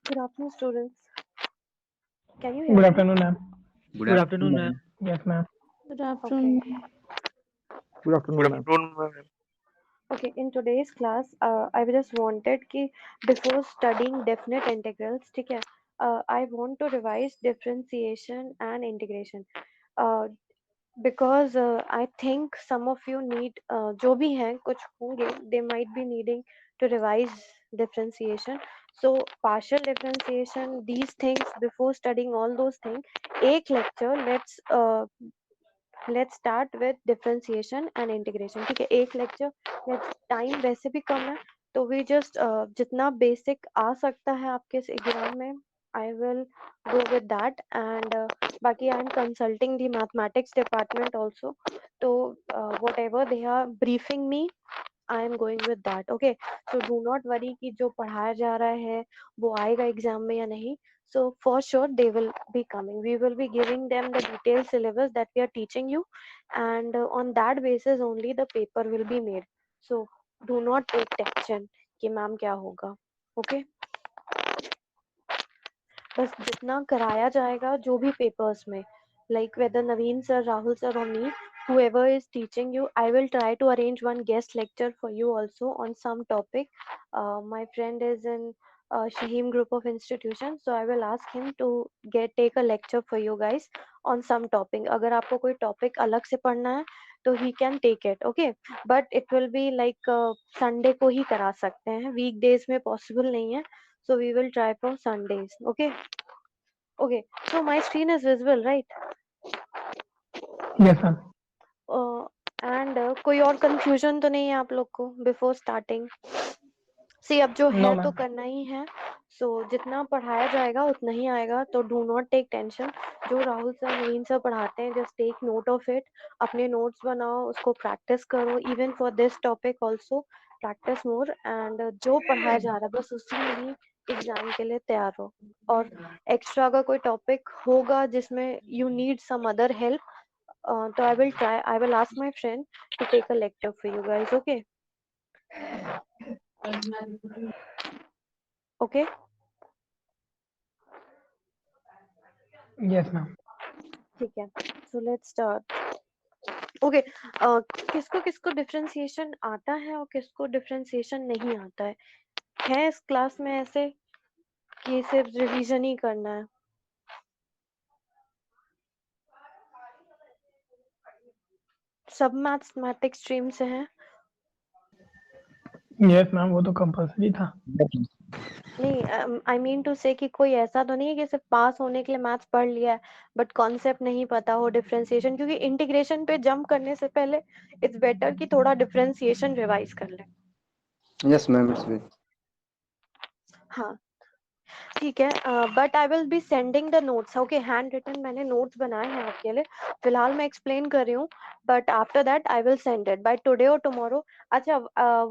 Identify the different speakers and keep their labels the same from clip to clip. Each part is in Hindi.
Speaker 1: Good afternoon, students. Can you hear
Speaker 2: Good
Speaker 1: me?
Speaker 2: afternoon, ma'am.
Speaker 3: Good
Speaker 4: Good
Speaker 3: afternoon,
Speaker 4: afternoon, ma'am.
Speaker 3: ma'am.
Speaker 2: Yes, ma'am.
Speaker 5: Good
Speaker 1: Okay.
Speaker 5: afternoon.
Speaker 4: Good afternoon,
Speaker 3: Good
Speaker 4: ma'am.
Speaker 3: afternoon, ma'am.
Speaker 1: Okay. In today's class, I just wanted कि before studying definite integrals, ठीक है? I want to revise differentiation and integration. Uh, because I think some of you need जो भी हैं कुछ होंगे they might be needing to revise differentiation. So partial differentiation, these things before studying all those things, एक lecture let's start with differentiation and integration. ठीक है, एक लेक्चर, टाइम वैसे भी कम है तो वी जस्ट जितना बेसिक आ सकता है आपके एग्जाम में I will go with that, and बाकी I am consulting the mathematics department also, तो whatever they are briefing me I am going with that. Okay, so do not worry कि जो पढ़ाया जा रहा है वो आएगा एग्जाम में या नहीं. So for sure they will be coming. We will be giving them the detailed syllabus that we are teaching you, and on that basis only the paper will be made. So do not take tension कि मैम क्या होगा. Okay, बस जितना कराया जाएगा जो भी पेपर्स में, like whether Naveen sir, Rahul sir or me, whoever is teaching you, I will try to arrange one guest lecture for you also on some topic. My friend is in Shahim group of institutions, so I will ask him to take a lecture for you guys on some topic. अगर आपको कोई topic अलग से पढ़ना है तो he can take it. Okay, but it will be like Sunday को ही करा सकते हैं, weekdays में possible नहीं है, so we will try for Sundays. Okay. Okay, so my screen is visible, right?
Speaker 2: Yes, ma'am.
Speaker 1: And कोई और confusion तो नहीं है आप लोग को before starting? See, अब जो
Speaker 2: No,
Speaker 1: है तो
Speaker 2: ma'am.
Speaker 1: करना ही है, so जितना पढ़ाया जाएगा उतना ही आएगा, तो do not take tension. जो राहुल सर नवीन सर पढ़ाते हैं just take note of it, अपने notes बनाओ, उसको practice करो, even for this topic also practice more, and जो पढ़ाया जा रहा है बस उसी में ही एग्जाम के लिए तैयार हो. और एक्स्ट्रा अगर कोई टॉपिक होगा जिसमें you need some other help, तो I will ask my friend to take a lecture for you guys. Okay. Okay.
Speaker 2: Yes, ma'am.
Speaker 1: ठीक है, so let's start. ओके, किसको किसको डिफरेंशिएशन आता है और किसको डिफरेंशिएशन नहीं आता है इस क्लास में ऐसे कि सिर्फ रिवीजन ही करना है? सब मैथमेटिक्स स्ट्रीम से हैं?
Speaker 2: Yes, ma'am. वो तो कंपल्सरी था.
Speaker 1: नहीं, आई मीन टू से कि कोई ऐसा तो नहीं है कि सिर्फ पास होने के लिए मैथ्स पढ़ लिया है बट कॉन्सेप्ट नहीं पता हो डिफरेंशिएशन, क्योंकि इंटीग्रेशन पे जंप करने से पहले इट्स बेटर कि थोड़ा डिफरेंशिएशन रिवाइज कर ले.
Speaker 4: Yes, ma'am. It's good.
Speaker 1: हाँ ठीक है, but I will be sending the notes. Okay, handwritten मैंने नोट्स बनाए हैं आपके लिए, फिलहाल मैं एक्सप्लेन कर रही हूँ, but after that I will send it by today और टुमारो. अच्छा,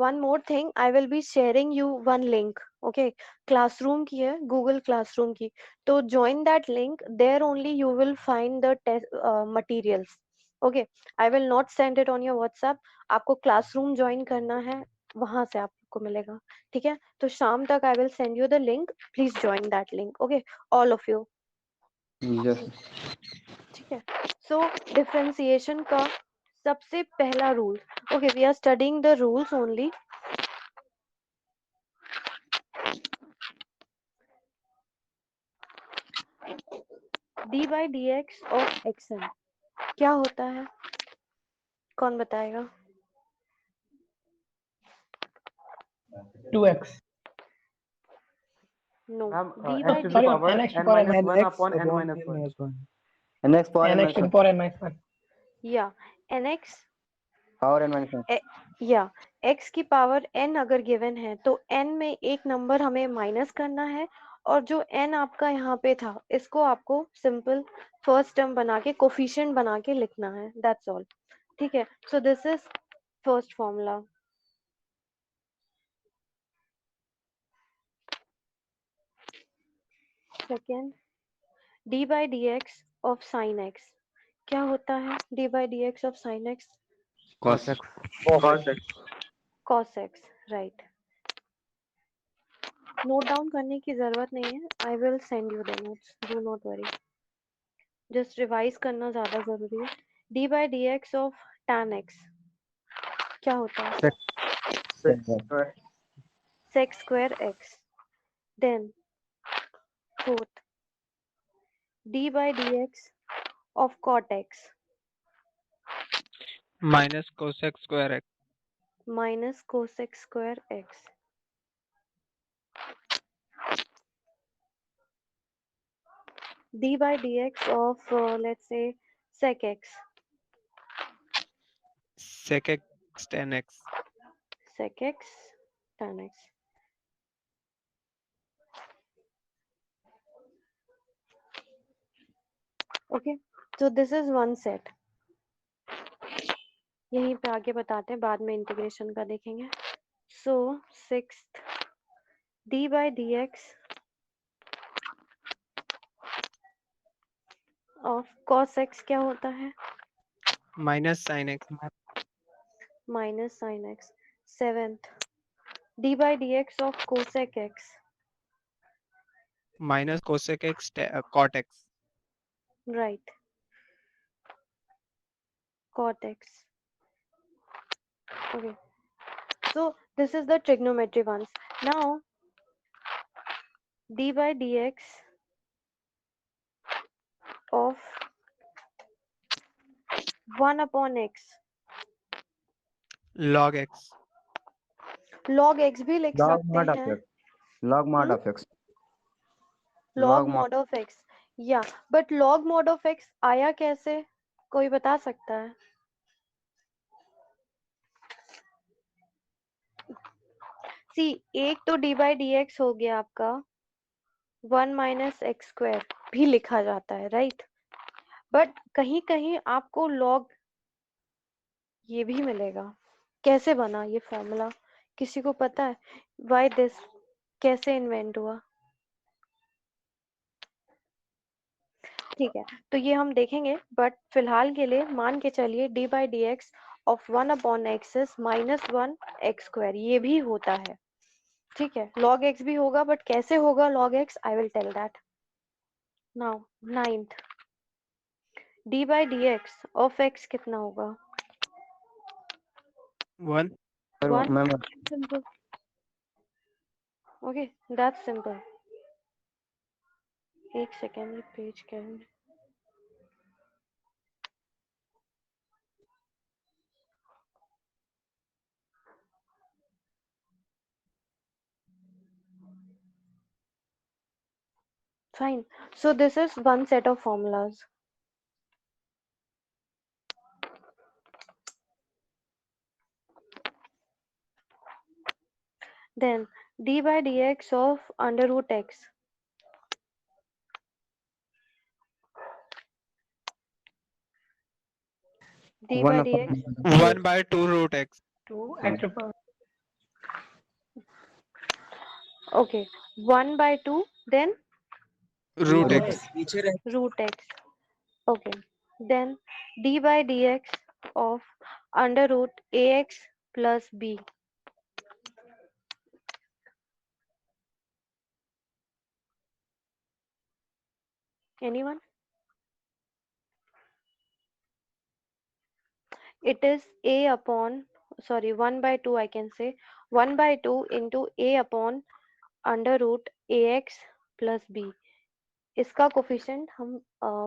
Speaker 1: one more thing, I will be sharing you one link. Okay, classroom की है, गूगल क्लासरूम की, तो join that link, there only you will find the materials. Okay, I will not send it on your WhatsApp, आपको क्लासरूम ज्वाइन करना है, वहां से आपको मिलेगा. ठीक है, तो शाम तक I will send you the link, please join that link. Okay, all of you.
Speaker 4: Yes.
Speaker 1: ठीक है, सो डिफरेंशिएशन का सबसे पहला rule. Okay, we are studying the rules only. D by D x of x n क्या होता है, कौन बताएगा?
Speaker 2: 2x.
Speaker 1: No,
Speaker 4: Ma'am,
Speaker 1: d
Speaker 4: x
Speaker 1: by
Speaker 4: to
Speaker 1: d.
Speaker 4: the
Speaker 2: Sorry, ma'am.
Speaker 4: power
Speaker 2: nx to the
Speaker 4: n
Speaker 2: power n
Speaker 4: minus
Speaker 2: minus
Speaker 4: 1
Speaker 2: 1.
Speaker 4: upon n
Speaker 5: upon
Speaker 4: minus
Speaker 5: n
Speaker 4: 1.
Speaker 5: minus 1.
Speaker 4: nx power n
Speaker 2: nx
Speaker 4: minus
Speaker 2: to the
Speaker 4: 1.
Speaker 2: power n minus 1.
Speaker 1: या n x,
Speaker 4: Power n minus 1.
Speaker 1: या x की पावर n अगर गिवन है तो n में एक नंबर हमें माइनस करना है, और जो n आपका यहाँ पे था इसको आपको सिंपल फर्स्ट टर्म बना के कोफिशिएंट बना के लिखना है, दैट्स ऑल. ठीक है, so this is first formula. Second, D by D x of sine x क्या होता है? D by D x of sine x
Speaker 3: Cos
Speaker 4: Cos x.
Speaker 3: cos x.
Speaker 1: Cos x, right. Note down करने की जरूरत नहीं है, आई will send you the notes, do not worry, just revise करना ज्यादा जरूरी है। D by D x of tan x क्या होता है? sec square x. Then fourth, d by dx of cot x
Speaker 3: minus cosec square x.
Speaker 1: minus cosec square x. D by dx of let's say sec x.
Speaker 3: Sec x tan x.
Speaker 1: Sec x tan x. Okay, so this is one set. यहीं पे आगे बताते हैं, बाद में इंटीग्रेशन का देखेंगे. So sixth, d by dx of cos x क्या होता है?
Speaker 3: Minus sin x.
Speaker 1: Minus sin x. Seventh, d by dx of cosec x.
Speaker 3: Minus cosec x cot x.
Speaker 1: Right. Cot x. Okay. So this is the trigonometry ones. Now d by dx of 1 upon x.
Speaker 3: Log x.
Speaker 1: Log x भी लिख
Speaker 4: Log
Speaker 1: सकते
Speaker 4: mod of
Speaker 1: हैं.
Speaker 4: x. Log mod of x.
Speaker 1: Log mod of x. Yeah, but log mod of x आया कैसे? कोई बता सकता है? See, एक तो d by dx हो गया आपका 1 minus x square भी लिखा जाता है, राइट? बट कहीं कहीं आपको log ये भी मिलेगा. कैसे बना ये फॉर्मूला? किसी को पता है? Why this? कैसे इन्वेंट हुआ? ठीक है, तो ये हम देखेंगे, बट फिलहाल के लिए मान के चलिए d by dx of 1 upon x is minus 1 x square. ये भी होता है, ठीक है. log x भी होगा, बट कैसे होगा log x? I will tell that. Now ninth, d by dx of x कितना होगा?
Speaker 3: 1.
Speaker 1: 1. Simple. Okay, that's simple. एक सेकेंड, ये पेज क्या है? Fine. So this is one set of formulas. Then d by dx of under root x. d by dx.
Speaker 3: 1 by 2 root x.
Speaker 2: 2 x upon
Speaker 1: Okay, 1 by 2, then
Speaker 3: Root x.
Speaker 1: root x. Okay, then d by dx of under root ax plus b. Anyone? It is a upon, sorry, 1 by 2, I can say 1 by 2 into a upon under root ax plus b. इसका कोफिशिएंट हम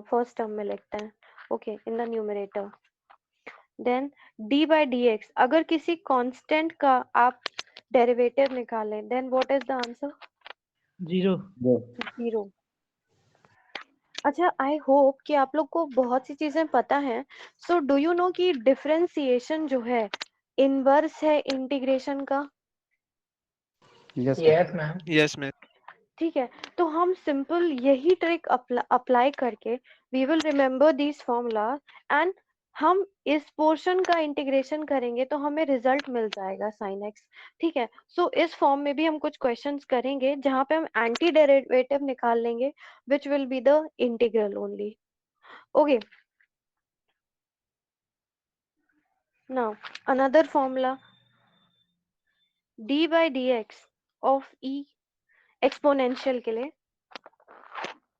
Speaker 1: फर्स्ट टर्म में लिखते हैं, okay, in the numerator. Then d by dx, अगर किसी कांस्टेंट का आप डेरिवेटिव निकालें, then what is the answer?
Speaker 2: 0.
Speaker 1: 0. अच्छा, आई होप कि आप लोग को बहुत सी चीजें पता हैं. सो डू यू नो कि डिफरेंशिएशन जो है इनवर्स है इंटीग्रेशन का?
Speaker 4: Yes.
Speaker 2: Yes, ma'am.
Speaker 3: Yes, ma'am.
Speaker 1: ठीक है, तो हम सिंपल यही ट्रिक अप्लाई करके we will remember these formula, and हम इस पोर्शन का इंटीग्रेशन करेंगे तो हमें रिजल्ट मिल जाएगा sin x. ठीक है, सो इस फॉर्म में भी हम कुछ क्वेश्चंस करेंगे जहां पे हम एंटी डेरिवेटिव निकाल लेंगे, which will be the integral only. Okay, now another formula, d by dx of e exponential के लिए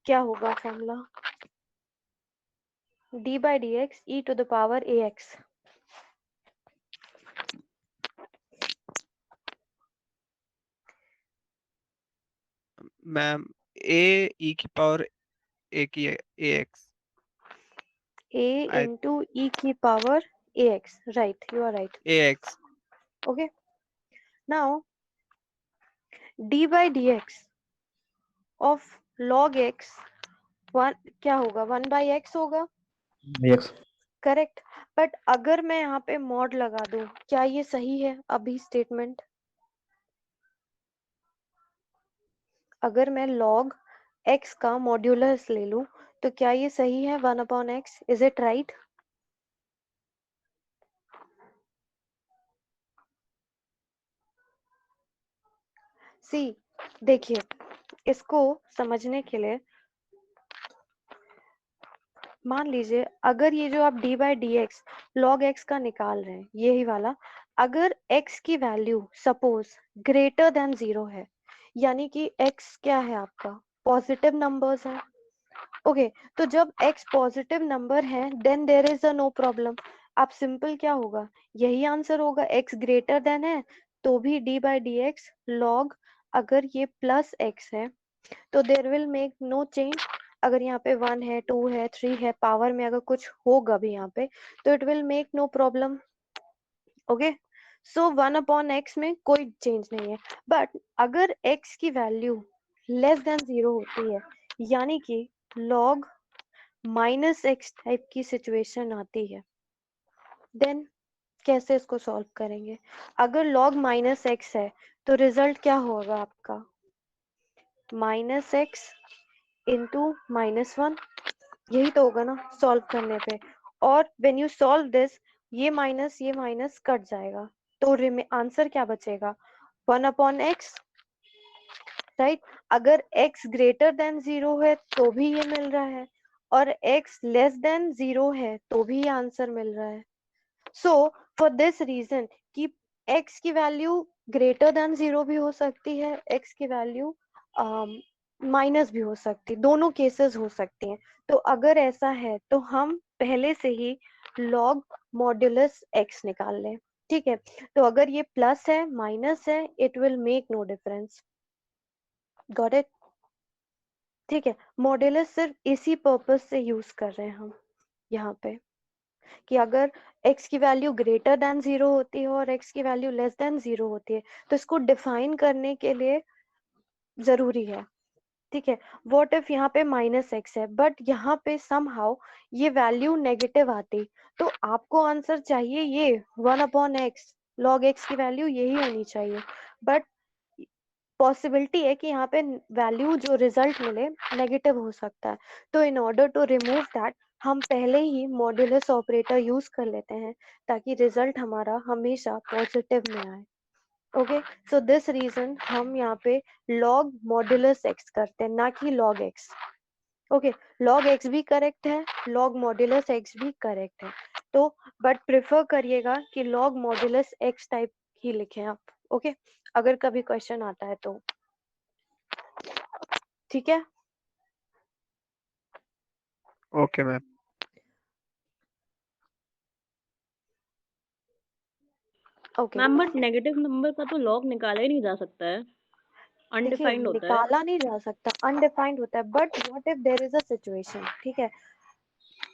Speaker 1: क्या होगा formula? D by D x e to the power a x.
Speaker 3: Ma'am a e की पावर a की ax
Speaker 1: a
Speaker 3: I
Speaker 1: into e की power a x, right, you are right.
Speaker 3: ax
Speaker 1: okay, now d by D x of log x one क्या होगा? 1/x होगा,
Speaker 4: Yes.
Speaker 1: करेक्ट। बट अगर मैं यहाँ पे मॉड लगा दूं, क्या ये सही है अभी स्टेटमेंट? अगर मैं log x का मॉड्यूलस ले लूं तो क्या ये सही है? 1/x, is it right? सी देखिए, इसको समझने के लिए मान लीजिए अगर ये जो आप D by D x log x का निकाल रहे हैं, यही वाला, अगर x की वैल्यू सपोज ग्रेटर देन 0 है, यानी कि x क्या है आपका? पॉजिटिव नंबर्स है। ओके, तो जब x पॉजिटिव नंबर है then there is a no problem. आप सिंपल क्या होगा, यही आंसर होगा। x ग्रेटर देन है तो भी d by D x log, अगर ये प्लस x है तो there will make no change. अगर यहाँ पे 1 है, 2 है, 3 है, पावर में अगर कुछ होगा भी यहाँ पे तो it will make no problem. Okay, so 1/x में कोई चेंज नहीं है। बट अगर x की वैल्यू लेस देन 0 होती है, यानी कि log -x टाइप की सिचुएशन आती है, देन कैसे इसको सॉल्व करेंगे? अगर log -x है तो रिजल्ट क्या होगा आपका? -x इंटू -1, यही तो होगा ना सॉल्व करने पे। और व्हेन यू सॉल्व दिस, ये माइनस कट जाएगा, तो आंसर क्या बचेगा? 1/x, right. अगर x ग्रेटर देन 0 है तो भी ये मिल रहा है, और x लेस देन 0 है तो भी ये आंसर मिल रहा है। सो फॉर दिस रीजन कि x की वैल्यू ग्रेटर देन 0 भी हो सकती है, x की वैल्यू माइनस भी हो सकती है, दोनों केसेस हो सकती हैं। तो अगर ऐसा है तो हम पहले से ही log मॉड्यूलस x निकाल लें, ठीक है। तो अगर ये प्लस है माइनस है, it will make no difference. Got it? ठीक है, मॉड्यूलस सिर्फ इसी पर्पस से यूज कर रहे हैं हम यहाँ पे, कि अगर x की वैल्यू ग्रेटर देन 0 होती है और x की वैल्यू लेस देन 0 होती है तो इसको डिफाइन करने के लिए जरूरी है, ठीक है। व्हाट इफ यहाँ पे -x है बट यहाँ पे समहाउ ये वैल्यू नेगेटिव आती, तो आपको आंसर चाहिए ये 1/x, log x की वैल्यू यही होनी चाहिए। बट पॉसिबिलिटी है कि यहाँ पे वैल्यू जो रिजल्ट मिले नेगेटिव हो सकता है, तो in order to remove that हम पहले ही मॉड्यूलस ऑपरेटर यूज कर लेते हैं ताकि रिजल्ट हमारा हमेशा पॉजिटिव में आए। ओके, सो दिस रीजन हम यहाँ पे log मॉड्यूलस x करते हैं, ना कि log x। Okay, log x भी करेक्ट है, log मॉड्यूलस x भी करेक्ट है, तो बट प्रेफर करिएगा कि log मॉड्यूलस x टाइप ही लिखें आप। ओके, अगर कभी क्वेश्चन आता है तो, ठीक है।
Speaker 3: okay ma'am.
Speaker 1: Okay,
Speaker 5: ma'am but negative number का तो लॉग निकाला ही नहीं जा सकता है,
Speaker 1: देखिए
Speaker 5: अनडिफाइंड होता है।
Speaker 1: निकाला नहीं जा सकता, अनडिफाइंड होता है। But what if there is a situation, ठीक है,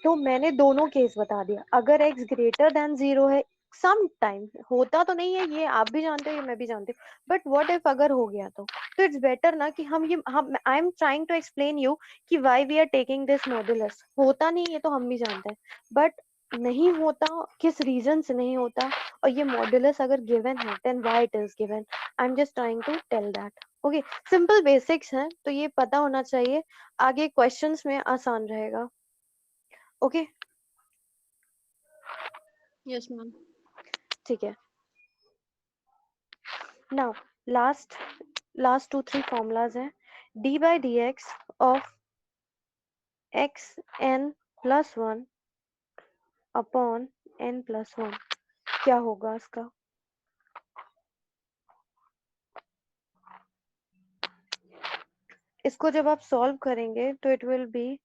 Speaker 1: तो मैंने दोनों केस बता दिया। अगर x ग्रेटर देन 0 है, सम टाइम होता तो नहीं है, ये आप भी जानते हो, ये मैं भी जानती हूँ, बट व्हाट इफ अगर हो गया तो इट्स बेटर ना कि हम I am trying to explain you कि why we are taking this modulus. होता नहीं है तो हम भी जानते हैं, बट नहीं होता, किस रीजन से नहीं होता, और ये मॉड्यूलस अगर गिवन है then why it is given. I am just trying to tell that. Okay, simple basics हैं तो ये पता होना चाहिए, आगे क्वेश्चंस में आसान रहेगा। Okay,
Speaker 5: yes ma'am.
Speaker 1: ठीक है। नाउ लास्ट 2-3 फॉर्मूलाज हैं। D by D x of x n plus 1 upon n plus 1 क्या होगा इसका? इसको जब आप सॉल्व करेंगे तो it will be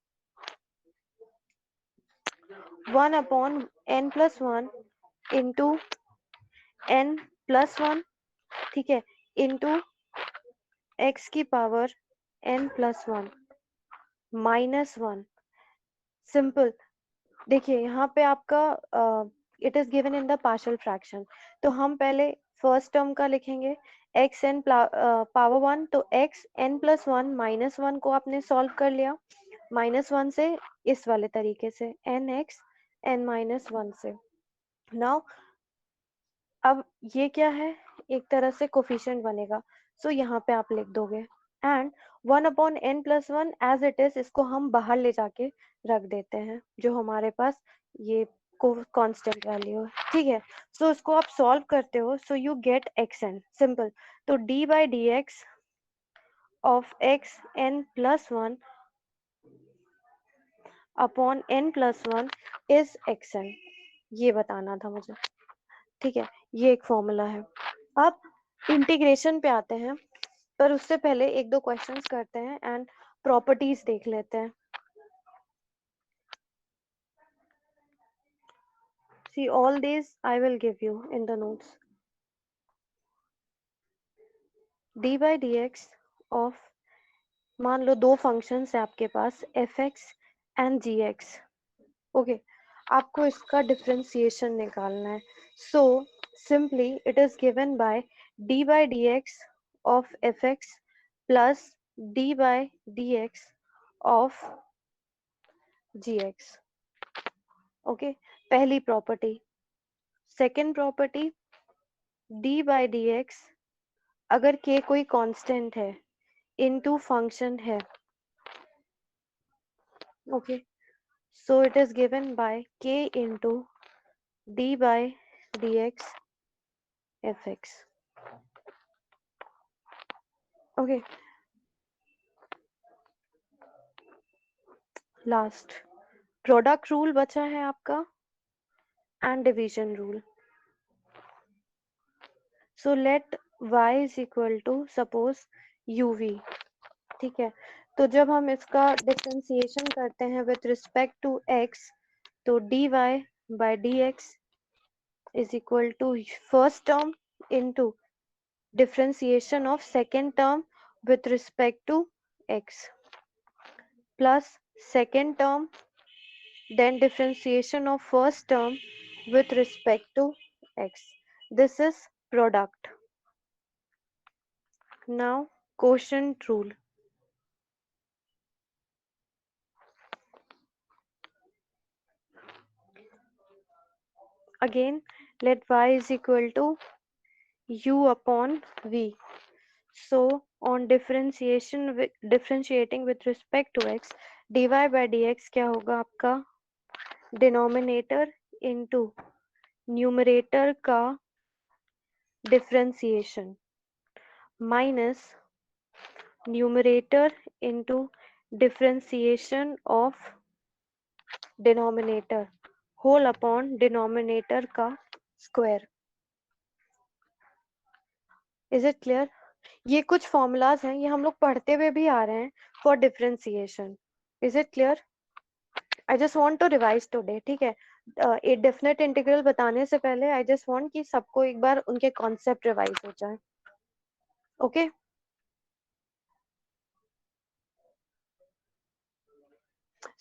Speaker 1: 1/n+1 into n+1, ठीक है, इंटू x की पावर n+1 -1। सिंपल। देखिए यहाँ पे आपका it is given in the partial fraction, तो हम पहले फर्स्ट टर्म का लिखेंगे xn पावर 1, तो xn+1 -1 को आपने सॉल्व कर लिया, -1 से इस वाले तरीके से nx n-1 से। नाउ अब ये क्या है, एक तरह से कोफिशिएंट बनेगा, सो यहाँ पे आप लिख दोगे and 1/n+1 as it is, इसको हम बाहर ले जाके रख देते हैं जो हमारे पास ये कांस्टेंट वैल्यू है, ठीक है। सो इसको आप सॉल्व करते हो, so you get xn, simple. तो d/dx of xn+1 upon n+1 is xn, ये बताना था मुझे, ठीक है। ये एक फॉर्मूला है। अब इंटीग्रेशन पे आते हैं, पर उससे पहले एक दो क्वेश्चंस करते हैं एंड प्रॉपर्टीज देख लेते हैं। See, all these I will give you in the notes. d/dx of, मान लो दो फंक्शंस है आपके पास f(x) and g(x), ओके, आपको इसका डिफरेंशिएशन निकालना है। So simply it is given by d/dx of f(x) plus d/dx of gx, okay, पहली प्रॉपर्टी। सेकेंड प्रॉपर्टी, d/dx अगर k कोई कांस्टेंट है इनटू फंक्शन है, okay, so it is given by k into d/dx fx, okay. Last product rule बचा है आपका and division rule. So let y is equal to suppose uv, ठीक है। तो जब हम इसका डिफरेंशिएशन करते हैं विथ रिस्पेक्ट टू x, तो dy/dx is equal to first term into differentiation of second term with respect to x plus second term then differentiation of first term with respect to x. This is product. Now quotient rule. Again, let y is equal to u upon v. So on differentiating with respect to x, dy/dx क्या होगा आपका, डिनोमिनेटर इनटू न्यूमरेटर का differentiation minus numerator into differentiation of denominator whole upon denominator का स्क्वायर। Is it clear? ये कुछ फॉर्मूलाज हैं, ये हम लोग पढ़ते हुए भी आ रहे हैं for differentiation. Is it clear? I just want to revise today, ठीक है। एक डेफिनेट इंटीग्रल बताने से पहले आई जस्ट वांट कि सबको एक बार उनके कॉन्सेप्ट रिवाइज हो जाए, okay.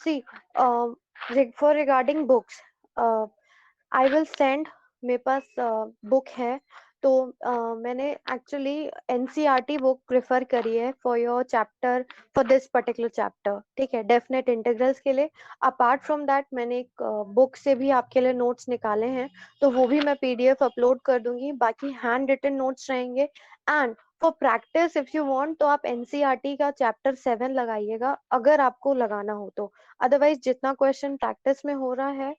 Speaker 1: See for regarding books, I will send, मेरे पास बुक है, तो मैंने एक्चुअली एनसीईआरटी बुक प्रेफर करी है for your chapter, for this particular chapter, ठीक है, डेफिनेट इंटीग्रल्स के लिए। अपार्ट फ्रॉम दैट मैंने एक बुक से भी आपके लिए नोट्स निकाले हैं, तो वो भी मैं पीडीएफ अपलोड कर दूंगी, बाकी हैंड रिटन नोट्स रहेंगे। And for practice if you want, तो आप एनसीईआरटी का चैप्टर 7 लगाइएगा अगर आपको लगाना हो तो, अदरवाइज जितना क्वेश्चन प्रैक्टिस में हो रहा है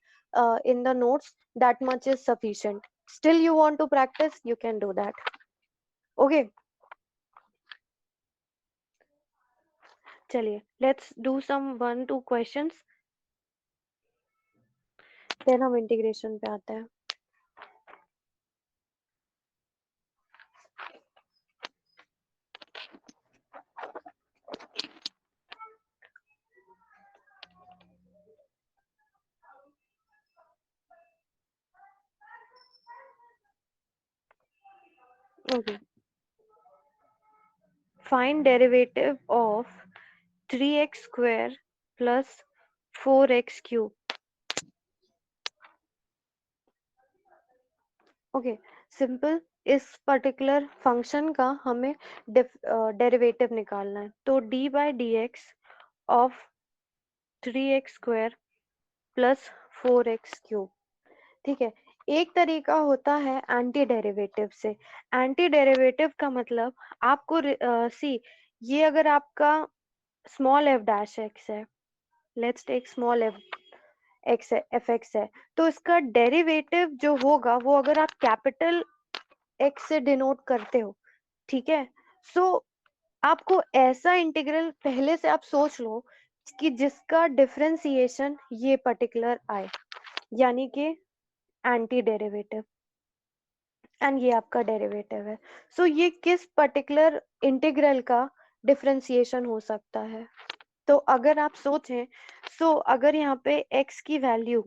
Speaker 1: in the notes, that much is sufficient. Still you want to practice, you can do that, okay। चलिए let's do some 1-2 questions, then हम इंटीग्रेशन पे आते हैं। Okay. Find derivative of 3x square plus 4x cube. Okay simple इस पर्टिकुलर फंक्शन का हमें डेरिवेटिव निकालना है, तो d by D x of 3x square plus 4x cube. ठीक है, एक तरीका होता है एंटी डेरिवेटिव से। एंटी डेरिवेटिव का मतलब आपको सी ये अगर आपका स्मॉल एफ डैश एक्स है, let's take small f x है, एफ एक्स है, तो इसका डेरिवेटिव जो होगा वो अगर आप कैपिटल एक्स से डिनोट करते हो, ठीक है, सो आपको ऐसा इंटीग्रल पहले से आप सोच लो कि जिसका डिफरेंशिएशन ये पर्टिकुलर आए, यानी कि एंटी डेरिवेटिव, एंड ये आपका डेरिवेटिव है। सो ये किस पर्टिकुलर इंटीग्रल का डिफरेंशिएशन हो सकता है? तो अगर आप सोचें, सो अगर यहाँ पे x की वैल्यू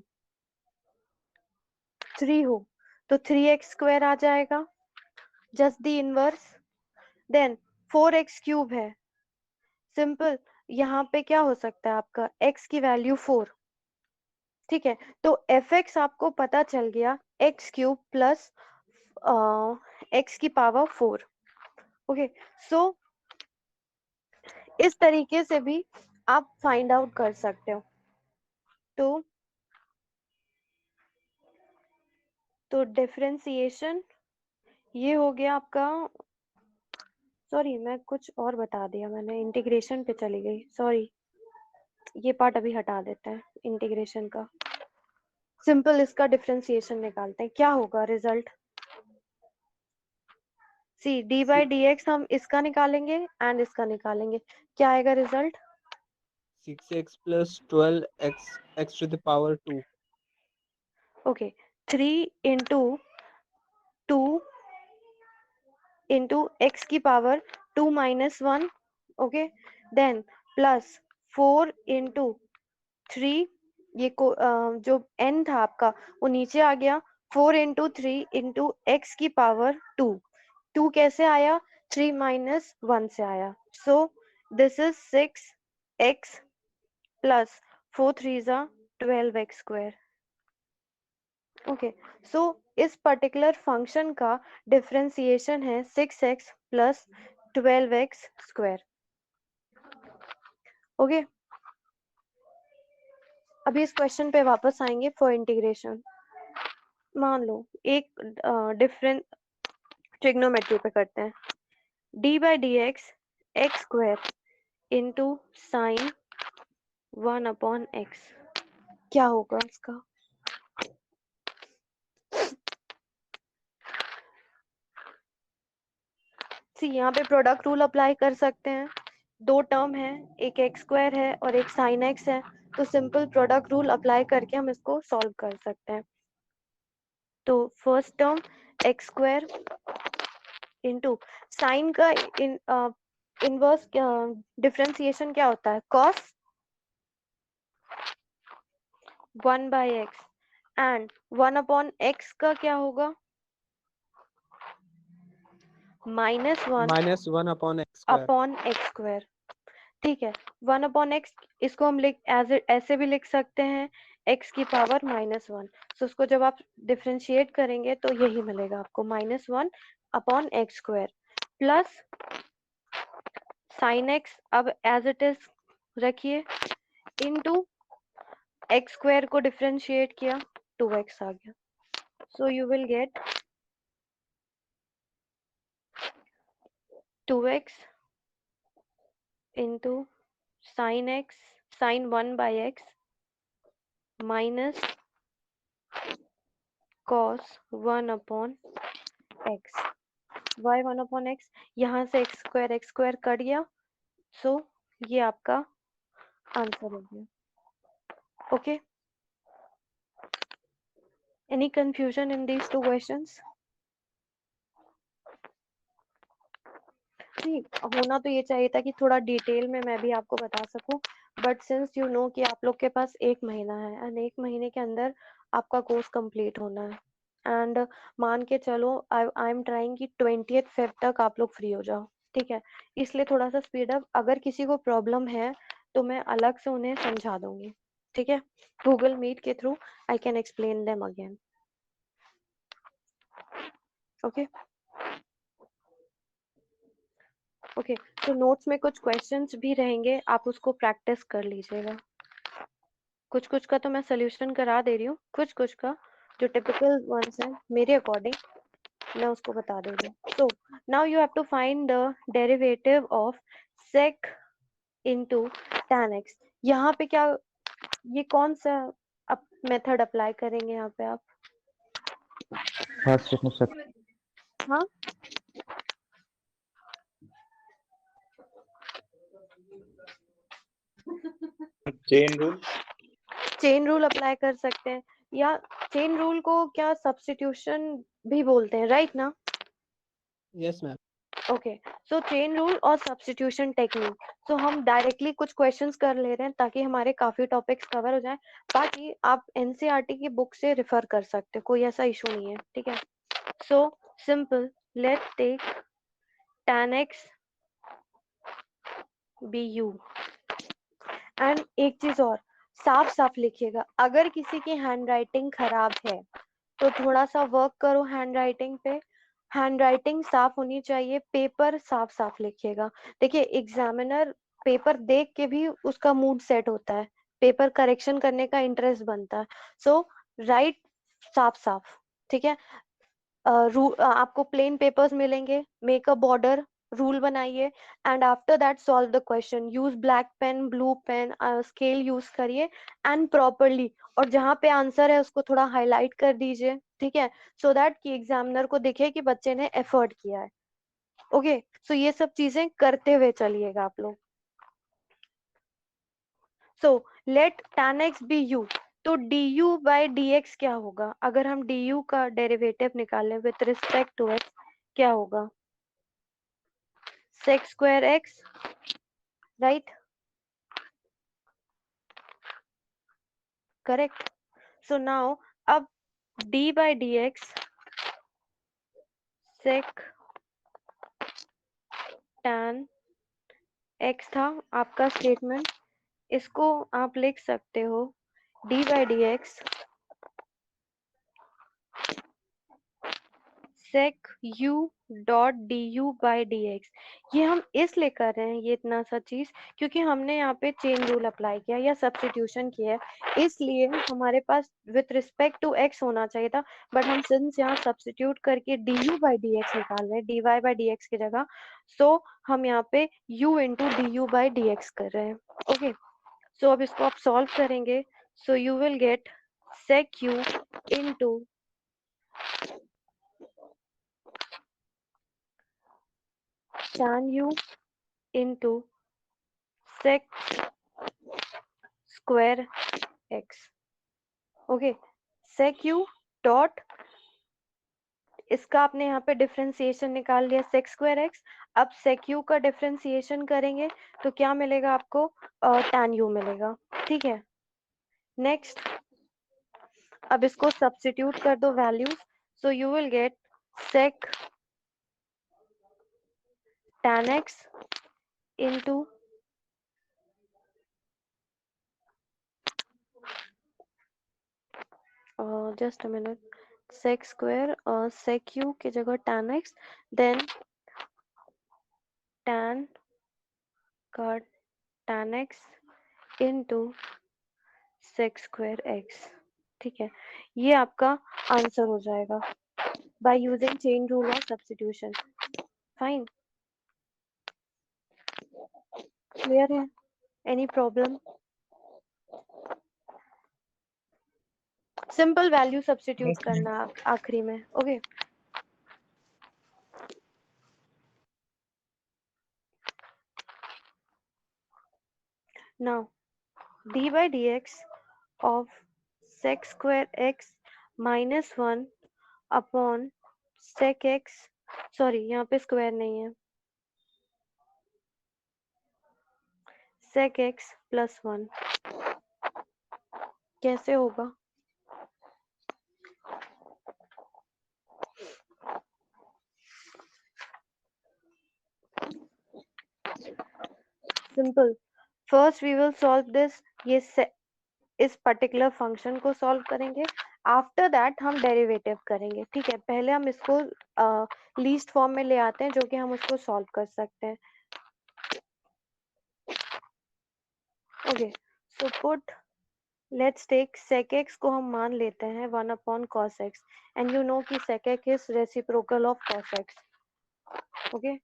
Speaker 1: 3 हो तो 3x स्क्वायर आ जाएगा, just the inverse. Then 4x cube है, सिंपल यहाँ पे क्या हो सकता है आपका x की वैल्यू 4, ठीक है, तो fx आपको पता चल गया x क्यूब प्लस x की पावर 4। ओके, सो इस तरीके से भी आप फाइंड आउट कर सकते हो। तो डिफरेंशिएशन ये हो गया आपका, सॉरी मैं कुछ और बता दिया, मैंने इंटीग्रेशन पे चली गई, सॉरी, ये पार्ट अभी हटा देते हैं इंटीग्रेशन का। सिंपल इसका डिफरेंशिएशन निकालते हैं, क्या होगा result? See D by D X हम इसका निकालेंगे एंड इसका निकालेंगे, क्या आएगा result?
Speaker 3: 6x plus 12x x to the power 2.
Speaker 1: Okay, 3 into 2 into X की power 2 minus 1, okay, then plus 4 into 3, ये जो n था आपका वो नीचे आ गया, 4 इंटू 3 इंटू एक्स की पावर 2, 2 कैसे आया? 3 माइनस 1 से आया, so this is 6x plus 4 3 जा 12x स्क्वायर। ओके, सो इस पर्टिकुलर फंक्शन का डिफरेंशिएशन है 6x plus 12x square. Okay, अभी इस क्वेश्चन पे वापस आएंगे फॉर इंटीग्रेशन। मान लो एक डिफरेंट ट्रिग्नोमेट्री पे करते हैं, d by D x square into sine 1/x, क्या होगा इसका? सी यहाँ पे प्रोडक्ट रूल अप्लाई कर सकते हैं, दो टर्म है, एक एक्स स्क्वायर है और एक साइन एक्स है, तो सिंपल प्रोडक्ट रूल अप्लाई करके हम इसको सॉल्व कर सकते हैं। तो first term x square into sine का इनवर्स डिफरेंशिएशन क्या होता है? कॉस 1/x एंड 1/x का क्या होगा? -1
Speaker 3: minus 1 upon x square.
Speaker 1: Upon x square, ठीक है, 1/x इसको हम ऐसे भी लिख सकते हैं x की पावर -1, तो उसको जब आप डिफरेंशिएट करेंगे तो यही मिलेगा आपको, -1 upon x square plus sine x, अब एज इट इज रखिए, इनटू एक्स स्क्वायर को डिफरेंशिएट किया 2x आ गया, so you will get 2x into sine x, sine 1/x minus cos 1/x, y 1/x, यहाँ से एक्स स्क्वायर कट गया, सो ये आपका आंसर हो गया। Okay, any confusion in these two questions? नहीं, होना तो ये चाहिए था कि थोड़ा डिटेल में मैं भी आपको बता सकूं, बट सिंस यू नो कि आप लोग के पास 1 महीना है एंड 1 महीने के अंदर आपका कोर्स कंप्लीट होना है, एंड मान के चलो आई एम ट्राइंग कि 20th फेब तक आप लोग फ्री हो जाओ, ठीक है, इसलिए थोड़ा सा स्पीड अप, अगर किसी को प्रॉब्लम है तो मैं अलग से उन्हें समझा दूंगी, ठीक है, गूगल मीट के through I can explain them again, okay okay. तो नोट्स में कुछ क्वेश्चंस भी रहेंगे, आप उसको प्रैक्टिस कर लीजिएगा, कुछ कुछ का तो मैं सोल्यूशन करा दे रही हूँ, कुछ कुछ का जो टिपिकल वंस है मेरे अकॉर्डिंग मैं उसको बता दे रही हूँ। So now you have to find the derivative of sec into tan x। यहाँ पे क्या, ये कौन सा अब मेथड अप्लाई करेंगे यहाँ पे आप?
Speaker 4: First statement second.
Speaker 1: हाँ,
Speaker 6: chain rule.
Speaker 1: Chain rule apply कर सकते हैं, या चेन रूल को क्या सब्स्टिट्यूशन भी बोलते हैं, राइट ना?
Speaker 3: Yes ma'am.
Speaker 1: ओके, सो चेन रूल और सब्स्टिट्यूशन टेक्निक, सो हम डायरेक्टली कुछ क्वेश्चंस कर ले रहे हैं ताकि हमारे काफी टॉपिक्स कवर हो जाए, बाकी आप एनसीईआरटी की बुक से रेफर कर सकते हो, कोई ऐसा इशू नहीं है, ठीक है। So simple, let's take tan x be u, and एक चीज और, साफ साफ लिखिएगा, अगर किसी की हैंड राइटिंग खराब है तो थोड़ा सा वर्क करो हैंड राइटिंग पे, हैंड राइटिंग साफ होनी चाहिए, पेपर साफ साफ लिखिएगा। देखिए एग्जामिनर पेपर देख के भी उसका मूड सेट होता है, पेपर करेक्शन करने का इंटरेस्ट बनता है, सो राइट साफ साफ, ठीक है। आपको प्लेन पेपर्स मिलेंगे, मेक अ बॉर्डर, रूल बनाइए, and after that solve the question, use black pen, blue pen, scale use करिए एंड प्रॉपरली, और जहाँ पे आंसर है उसको थोड़ा हाईलाइट कर दीजिए, ठीक है, सो दैट कि एग्जामिनर को दिखे कि बच्चे ने एफर्ट किया है, ओके। सो ये सब चीजें करते हुए चलिएगा आप लोग। So let tan x be u, तो du बाय dx क्या होगा, अगर हम du का डेरिवेटिव निकालें विथ रिस्पेक्ट टू x, क्या होगा? sec square x, right, correct. So now अब d by dx sec tan x था आपका स्टेटमेंट, इसको आप लिख सकते हो d by dx sec u dot du by dx। ये हम इसलिए कर रहे हैं ये इतना सा चीज, क्योंकि हमने यहाँ पे चेन रूल अप्लाई किया या सब्स्टिट्यूशन किया है, इसलिए हमारे पास विथ रिस्पेक्ट टू x होना चाहिए था, बट हम सिंस यहाँ सब्स्टिट्यूट करके du बाय dx निकाल रहे हैं dy बाय dx की जगह, सो हम यहाँ पे u into du by dx कर रहे हैं, ओके। सो अब इसको आप सॉल्व करेंगे, सो you will gate sec u into tan u into sec square x, okay. sec u dot, इसका आपने यहाँ पे डिफरेंशिएशन निकाल लिया sec square x, अब sec u का डिफरेंशिएशन करेंगे तो क्या मिलेगा आपको? tan u मिलेगा, ठीक है। नेक्स्ट, अब इसको सब्स्टिट्यूट कर दो values, so you will gate sec tan x into just a minute, sec square sec u की जगह tan x, देन tan का tan x into sec square x, ठीक है, ये आपका आंसर हो जाएगा बाय यूजिंग चेन रूल और सब्स्टिट्यूशन। फाइन, क्लियर है? Any problem? Simple value substitute करना आखिरी में, okay. Now d by dx of sec square x minus 1 upon sec x, sorry यहाँ पे स्क्वायर नहीं है, sec x प्लस 1, कैसे होगा? Simple, first we will solve this, ये इस पर्टिकुलर फंक्शन को सॉल्व करेंगे, आफ्टर दैट हम डेरिवेटिव करेंगे। ठीक है, पहले हम इसको लीस्ट फॉर्म में ले आते हैं जो कि हम उसको सॉल्व कर सकते हैं। Okay, so put, let's take sec x को हम मान लेते हैं 1 cos x, and you know कि sec x is reciprocal of cos x। Okay,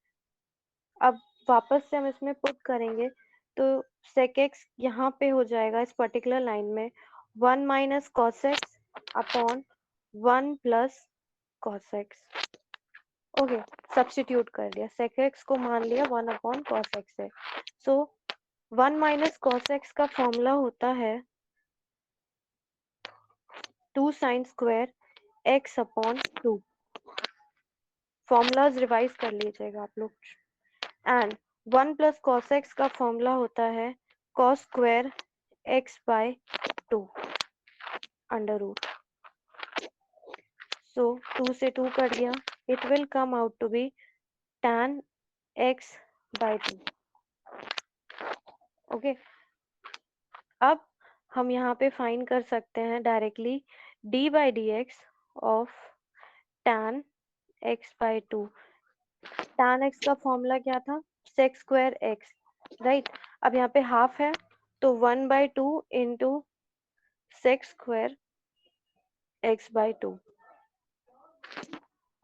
Speaker 1: अब वापस से हम इसमें पुट करेंगे तो sec x यहाँ पे हो जाएगा इस पर्टिकुलर लाइन में 1 minus cos x upon 1 plus cos x। Okay, substitute कर दिया, sec x को मान लिया 1 अपॉन cos x से। सो 1 माइनस cos x का फॉर्मूला होता है 2 sin square x upon 2। Formulas revise कर लीजिएगा आप लोग। एंड 1 प्लस cos x का फॉर्मूला होता है cos square x by 2 under root. So 2 से 2 कट गया, it will come out to be tan x by 2। Okay, अब हम यहाँ पे फाइंड कर सकते हैं directly d by D x of tan x by 2। tan x का फॉर्मूला क्या था, sec स्क्वायर x, राइट। अब यहाँ पे हाफ है तो 1/2 into sec square x by 2।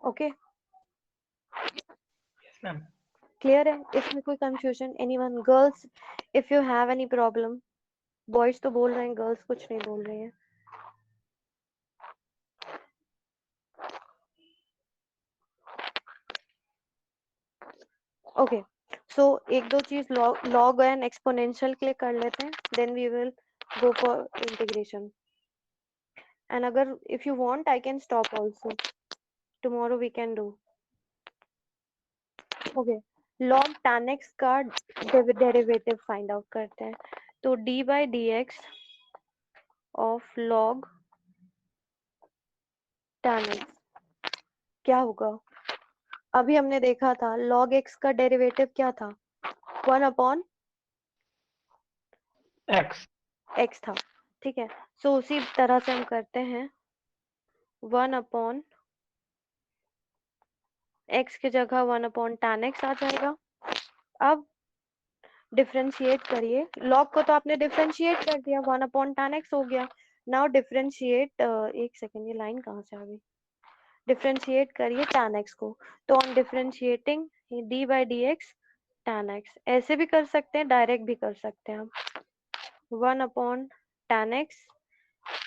Speaker 1: Okay,
Speaker 2: Yes, ma'am.
Speaker 1: Clear है? इसमें कोई confusion, anyone? Girls if you have any problem. Boys तो बोल रहे हैं, गर्ल्स कुछ नहीं बोल रही हैं। ओके, सो एक दो चीज लॉग एंड एक्सपोनेंशियल के लिए कर लेते हैं, then we will go for integration. And अगर if you want I can stop also, tomorrow we can do. Okay, log tan x का डेरिवेटिव फाइंड आउट करते हैं, तो d by D x of log tan x क्या होगा? अभी हमने देखा था log x का डेरिवेटिव क्या था, 1 अपॉन
Speaker 2: X.
Speaker 1: x था। ठीक है, सो उसी तरह से हम करते हैं, 1 अपॉन x की जगह 1 अपॉन tan x आ जाएगा। अब डिफरेंशिएट करिए, log को तो आपने डिफरेंशिएट कर दिया, 1 अपॉन tan x हो गया। नाउ डिफरेंशिएट, एक सेकेंड, ये लाइन कहाँ से आ गई? डिफरेंशिएट करिए tan x को, तो on differentiating d by D x tan x, ऐसे भी कर सकते हैं, डायरेक्ट भी कर सकते हैं हम, 1 अपॉन tan x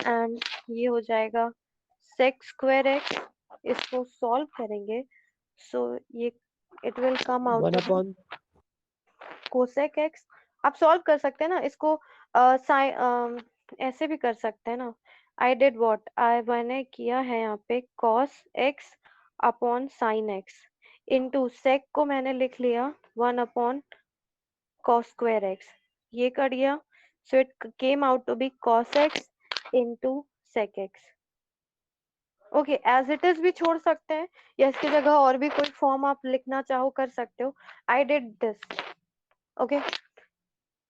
Speaker 1: एंड ये हो जाएगा sec स्क्वायर x। इसको सॉल्व करेंगे, सो ये it will come out
Speaker 3: 1 upon
Speaker 1: cosec x। आप सॉल्व कर सकते हैं ना इसको, ऐसे भी कर सकते हैं ना। आई डिड वॉट, मैंने किया है यहाँ पे cos x upon sine x into sec को मैंने लिख लिया 1 अपॉन cos स्क्वायर x, ये कर दिया। So it came out to be cos x into sec x। Okay, as it is भी छोड़ सकते हैं, या इसकी जगह और भी कोई फॉर्म आप लिखना चाहो कर सकते हो। I did this. ओके,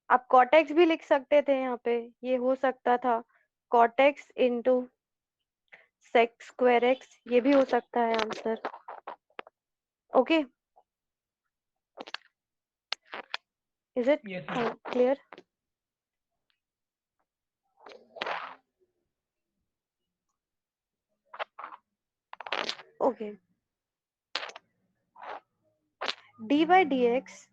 Speaker 1: आप कॉटेक्स भी लिख सकते थे यहाँ पे, ये हो सकता था cot x into sec square x, ये भी हो सकता है answer. Okay, is it
Speaker 2: Yes, ma'am.
Speaker 1: Clear? Okay, d by D x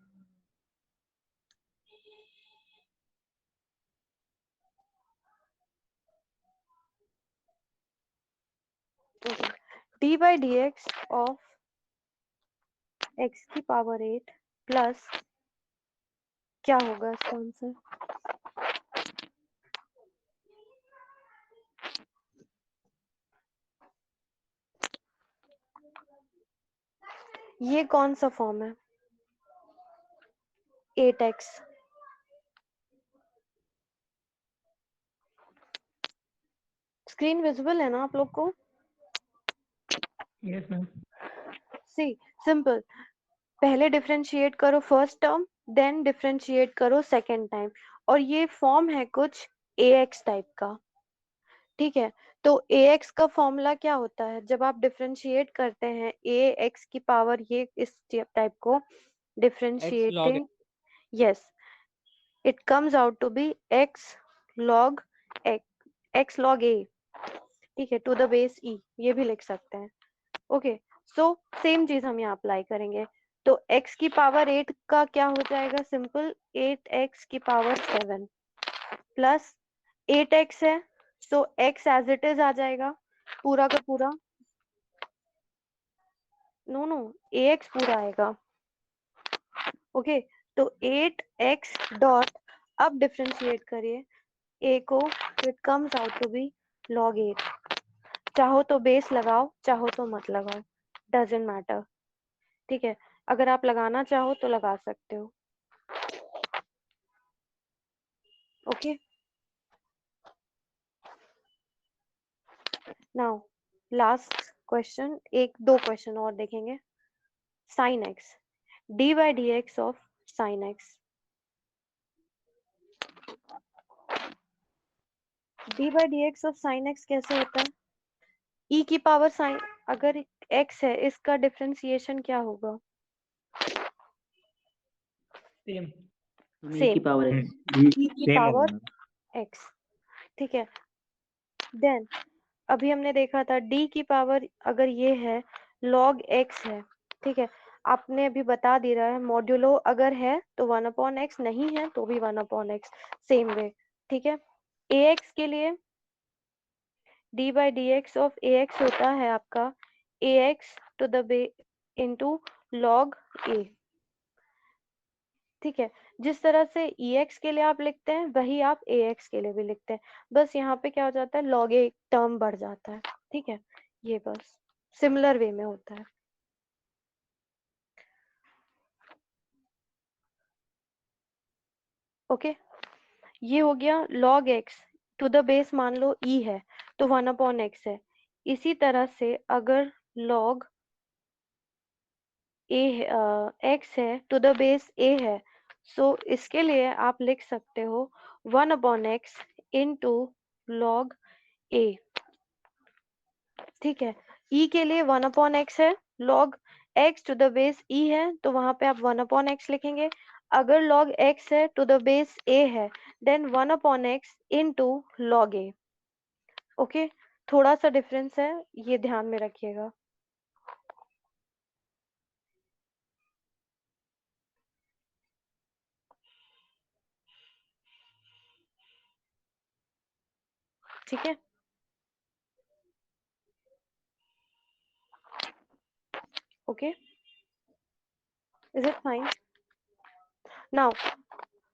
Speaker 1: d by D x of x की पावर 8 प्लस क्या होगा इसका आंसर? ये कौन सा फॉर्म है? 8x। स्क्रीन विजिबल है ना आप लोग को?
Speaker 2: Yes, ma'am.
Speaker 1: सी सिंपल, पहले डिफरेंशिएट करो फर्स्ट टर्म, देन डिफरेंशिएट करो सेकेंड टाइम, और ये फॉर्म है कुछ ax टाइप का, ठीक है। तो ax का फॉर्मूला क्या होता है, जब आप डिफरेंशिएट करते हैं ax की पावर ये इस टाइप को
Speaker 3: x log
Speaker 1: differentiating, yes, it comes out to be x log x log a, ठीक है, टू द बेस e, ये भी लिख सकते हैं। ओके, सो सेम चीज हम यहाँ अप्लाई करेंगे। तो x की पावर 8 का क्या हो जाएगा, सिंपल 8x की पावर 7 प्लस 8x है, सो x एज इट इज आ जाएगा पूरा का पूरा, नो नो ax पूरा आएगा। ओके, तो 8x डॉट, अब डिफरेंशिएट करिए a को, it comes out to be log 8, चाहो तो बेस लगाओ, चाहो तो मत लगाओ, डजेंट मैटर, ठीक है। अगर आप लगाना चाहो तो लगा सकते हो। ओके, नाउ लास्ट क्वेश्चन, एक दो क्वेश्चन और देखेंगे। Sine x, d by D x of sine x, d by D x of sine x कैसे होता है, ई की पावर साइन, अगर एक्स है इसका डिफरेंशिएशन क्या होगा,
Speaker 2: सेम।
Speaker 5: e की पावर x।
Speaker 1: ई की
Speaker 6: सेम
Speaker 1: पावर
Speaker 6: होगा।
Speaker 1: एक्स, ठीक है। देन अभी हमने देखा था d की पावर अगर ये है log x है, ठीक है, आपने अभी बता दे रहा है मॉड्यूलो अगर है तो 1/x, नहीं है तो भी 1/x, सेम वे, ठीक है। ax के लिए d by D x of ax होता है आपका ax to the base into log a, ठीक है। जिस तरह से ex के लिए आप लिखते हैं वही आप ax के लिए भी लिखते हैं, बस यहाँ पे क्या हो जाता है log a टर्म बढ़ जाता है, ठीक है। ये बस सिमिलर वे में होता है। ओके, ये हो गया log x to the base, मान लो e है तो 1/x है। इसी तरह से अगर log a x है टू द बेस a है, सो इसके लिए आप लिख सकते हो 1/x इंटू log a, ठीक है। e के लिए 1/x है, log x to the base e है तो वहां पे आप 1/x लिखेंगे। अगर log x है टू द बेस a है, then 1/x into log a। Okay, थोड़ा सा डिफरेंस है, ये ध्यान में रखिएगा। ठीक है, okay, is it fine? Now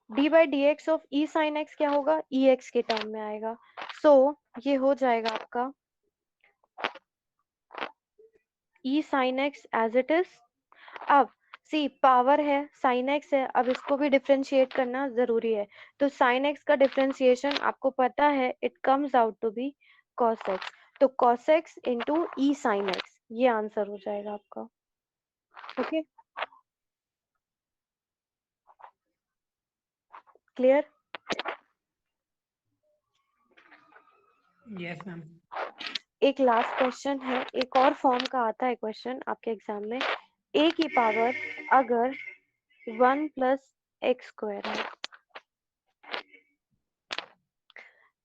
Speaker 1: d by D x of E sine x क्या होगा, ई एक्स के टर्म में आएगा, सो ये हो जाएगा आपका E sine X as it is. अब सी पावर है, साइन एक्स है, अब इसको भी डिफरेंशिएट करना जरूरी है, तो साइन एक्स का डिफरेंशिएशन आपको पता है, it comes out to be cos x, तो cos x into e sine x, ये आंसर हो जाएगा आपका। Okay, clear?
Speaker 2: Yes ma'am.
Speaker 1: एक लास्ट क्वेश्चन है, एक और फॉर्म का आता है क्वेश्चन आपके एग्जाम में, a की पावर अगर 1 प्लस एक्स स्क्वायर है,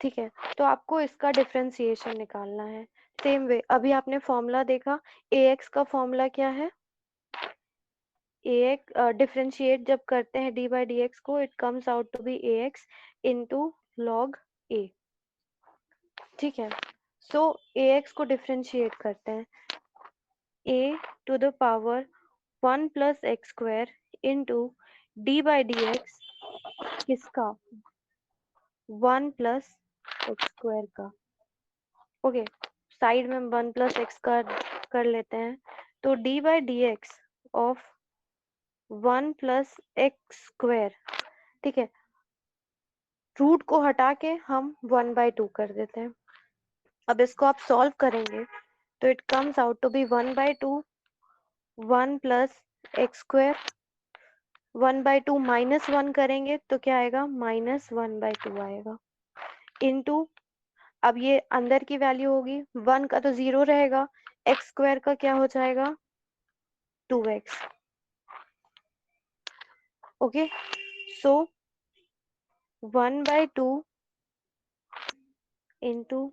Speaker 1: ठीक है, तो आपको इसका डिफरेंशिएशन निकालना है। सेम वे, अभी आपने फॉर्मूला देखा, ax का फॉर्मूला क्या है, ax डिफरेंशिएट जब करते हैं d बाई डी एक्स को, it comes out to be ax into log a, ठीक है। सो ax को डिफरेंशिएट करते हैं, a to the power 1 plus x square into d by D x, किसका, 1 प्लस एक्स स्क्वायर का। ओके, साइड में 1 प्लस एक्स कर लेते हैं, तो d by D x of 1 plus x square, ठीक है, रूट को हटा के हम 1/2 कर देते हैं। अब इसको आप सॉल्व करेंगे तो it comes out to be 1/2 1 plus x square, 1/2 -1 करेंगे तो क्या आएगा, -1/2 आएगा, इनटू अब ये अंदर की वैल्यू होगी, 1 का तो 0 रहेगा, एक्स स्क्वायर का क्या हो जाएगा 2x। Okay, so 1/2 into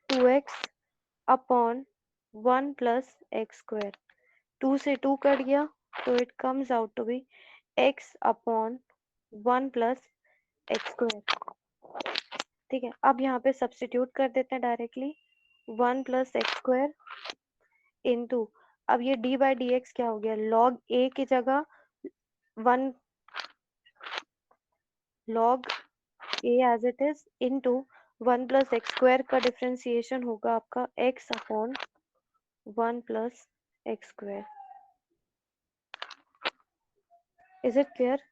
Speaker 1: 2x upon 1 plus x square, 2 से 2 कट गया तो it comes out to be x upon 1 plus x square. ठीक है, अब यहाँ पे सब्स्टिट्यूट कर देते हैं directly, 1 plus x square into अब ये d बाई डी एक्स क्या हो गया, log a की जगह 1 log a as it is into 1 plus x square का डिफरेंशिएशन होगा आपका x upon 1 plus x square. Is it clear?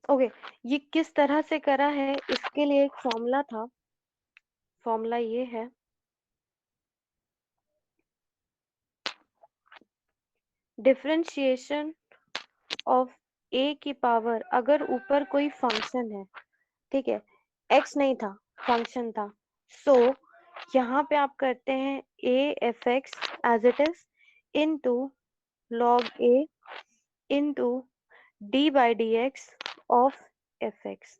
Speaker 1: Okay, ये किस तरह से करा है, इसके लिए एक फॉर्मूला था, फॉर्मूला ये है, डिफरेंशिएशन ऑफ a की पावर, अगर ऊपर कोई फंक्शन है, ठीक है, x नहीं था, फंक्शन था, सो यहाँ पे आप करते हैं a f x as it is into log a into d by D x of f x,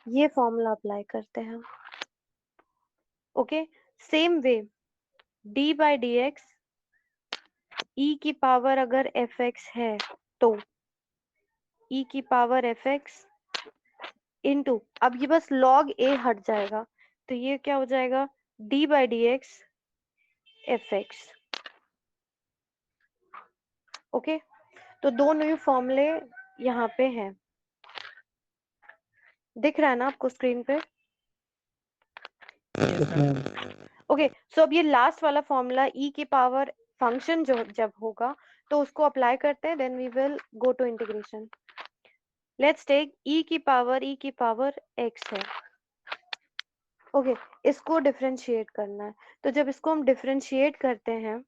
Speaker 1: ये फॉर्मूला अप्लाई करते हैं। Okay, same way d by D x e की पावर अगर एफ एक्स है तो e की पावर एफ एक्स इंटू, अब ये बस log a हट जाएगा तो ये क्या हो जाएगा d by D x F x. Okay, तो दो न्यू फॉर्मूले यहाँ पे हैं, दिख रहा है ना आपको स्क्रीन पे?
Speaker 2: Yes, ma'am.
Speaker 1: ओके, सो अब ये लास्ट वाला फॉर्मूला e की पावर फंक्शन जो जब होगा तो उसको अप्लाई करते हैं, then we will go to integration. Let's take e की पावर x है। ओके, इसको डिफरेंशिएट करना है, तो जब इसको हम डिफरेंशिएट करते हैं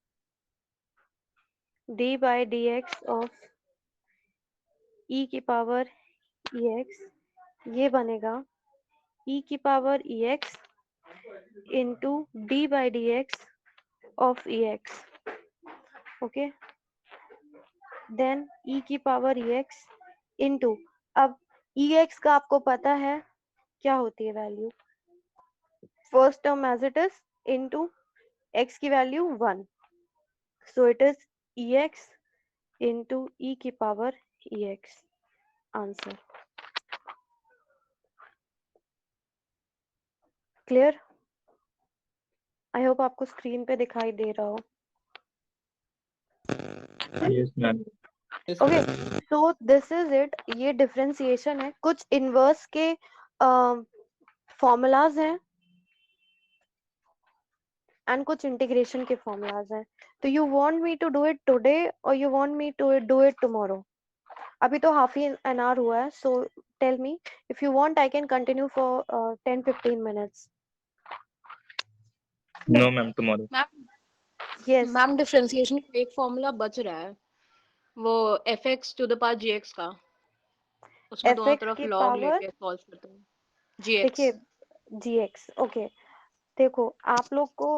Speaker 1: d by D x of e की पावर ex, ये बनेगा e की power ex into d by D x of ex। Okay, then e की पावर ex इंटू, अब ex का आपको पता है क्या होती है value, first term as it is into x की value 1, so it is ex into e की power ex, answer. Clear? I hope आपको स्क्रीन पे दिखाई दे रहा हो।
Speaker 6: Yes, ma'am.
Speaker 3: Yes,
Speaker 1: okay,
Speaker 3: ma'am.
Speaker 1: So this is it, ये डिफरेंशिएशन है, कुछ इनवर्स के फॉर्मूलाज हैं एंड कुछ इंटीग्रेशन के फॉर्मूलाज हैं, तो you want me to do it today और you want me to do it tomorrow? अभी तो हाफ एन आवर हुआ है, so tell me, if you want I can continue for 10-15 minutes.
Speaker 6: No, ma'am. Tomorrow.
Speaker 4: Ma'am
Speaker 1: yes,
Speaker 4: ma'am differentiation का एक फॉर्मूला बच रहा है, वो fx to the power gx का, उसमें दोनों
Speaker 1: fx
Speaker 4: तरफ
Speaker 1: की
Speaker 4: log
Speaker 1: पावर,
Speaker 4: लेके सॉल्व करते हैं gx।
Speaker 1: देखिए gx, ओके, देखो आप लोग को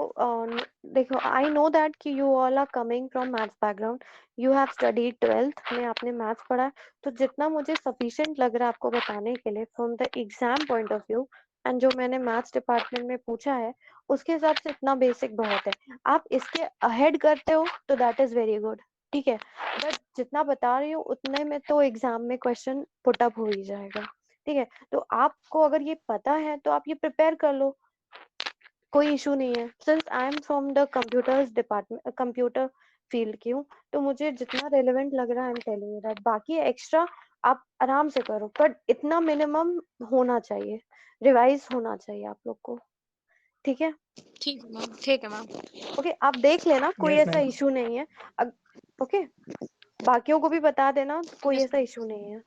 Speaker 1: देखो, आई नो दैट कि you all are coming from maths background, you have studied 12th में, आपने मैथ्स पढ़ा है, तो जितना मुझे सफिशिएंट लग रहा है आपको बताने के लिए from the exam point of view and जो मैंने मैथ्स डिपार्टमेंट में पूछा है उसके हिसाब से इतना बेसिक बहुत है। आप इसके अहेड करते हो तो दैट इज वेरी गुड, ठीक है, बट जितना बता रही हूँ उतने में तो एग्जाम में क्वेश्चन पुट अप हो ही जाएगा, ठीक है, तो आपको अगर ये पता है तो आप ये प्रिपेयर कर लो, कोई इशू नहीं है। Since I am from the computers department, computer field की हूँ, तो मुझे जितना रेलेवेंट लग रहा है I am telling you that, बाकी एक्स्ट्रा आप आराम से करो, पर इतना मिनिमम होना चाहिए, रिवाइज होना चाहिए आप लोग को, ठीक है?
Speaker 4: ठीक है मैम, ठीक है मैम।
Speaker 1: ओके, आप देख लेना, कोई
Speaker 2: Yes,
Speaker 1: ऐसा
Speaker 2: ma'am.
Speaker 1: इशू नहीं है। ओके, बाकियों को भी बता देना, कोई
Speaker 4: Yes,
Speaker 1: ऐसा
Speaker 4: ma'am.
Speaker 1: इशू नहीं है।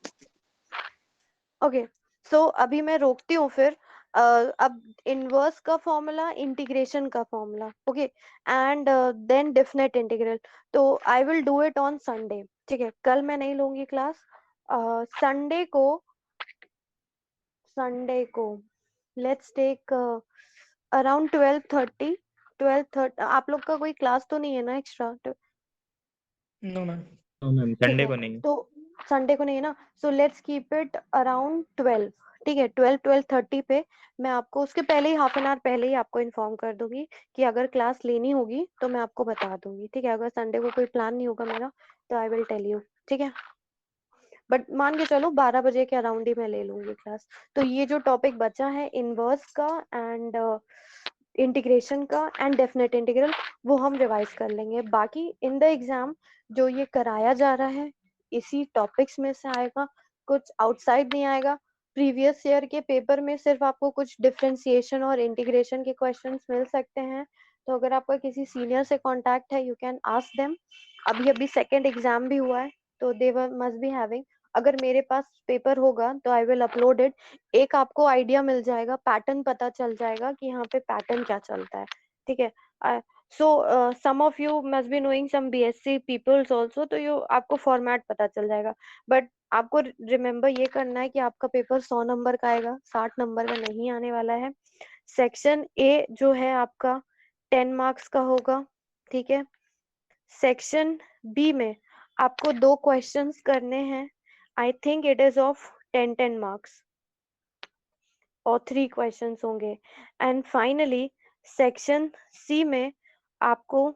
Speaker 1: ओके, सो अभी मैं रोकती हूँ, फिर अब इनवर्स का फॉर्मूला, इंटीग्रेशन का formula, okay, and then definite integral. तो I will do it on Sunday, ठीक है, कल मैं नहीं लूंगी क्लास। संडे को लेट्स टेक अराउंड 12:30। आप लोग का कोई क्लास तो नहीं है ना extra?
Speaker 2: No ma'am.
Speaker 6: No ma'am,
Speaker 1: ठीक
Speaker 6: संडे
Speaker 1: है,
Speaker 6: को नहीं।
Speaker 1: तो संडे को नहीं है ना, so let's keep it around 12, ठीक है, 12:30 पे मैं आपको उसके पहले ही हाफ एन आवर पहले ही आपको इन्फॉर्म कर दूंगी कि अगर क्लास लेनी होगी तो मैं आपको बता दूंगी, ठीक है। अगर संडे को कोई प्लान नहीं होगा मेरा तो आई विल टेल यू, ठीक है, बट मान के चलो 12 बजे के अराउंड ही मैं ले लूंगी क्लास। तो ये जो टॉपिक बचा है इनवर्स का एंड इंटीग्रेशन का एंड डेफिनेट इंटीग्रल, वो हम रिवाइज कर लेंगे। बाकी इन द एग्जाम जो ये कराया जा रहा है इसी टॉपिक्स में से आएगा, कुछ आउटसाइड नहीं आएगा। प्रीवियस ईयर के पेपर में सिर्फ आपको कुछ डिफरेंशिएशन और इंटीग्रेशन के क्वेश्चंस मिल सकते हैं, तो अगर आपका किसी सीनियर से कांटेक्ट है यू कैन आस्क देम। अभी अभी सेकंड एग्जाम भी हुआ है तो दे मस्ट बी हैविंग, अगर मेरे पास पेपर होगा तो आई विल अपलोड इट। एक आपको आइडिया मिल जाएगा, पैटर्न पता चल जाएगा कि यहाँ पे पैटर्न क्या चलता है, ठीक है। So some of you must be knowing some BSc peoples also, तो यू आपको फॉर्मेट पता चल जाएगा। बट आपको रिमेम्बर ये करना है कि आपका पेपर 100 नंबर का आएगा, 60 नंबर का नहीं आने वाला है। सेक्शन ए जो है आपका 10 मार्क्स का होगा, ठीक है। सेक्शन बी में आपको 2 क्वेश्चंस करने हैं, I think it is of 10 marks और 3 क्वेश्चंस होंगे। एंड फाइनली सेक्शन सी में आपको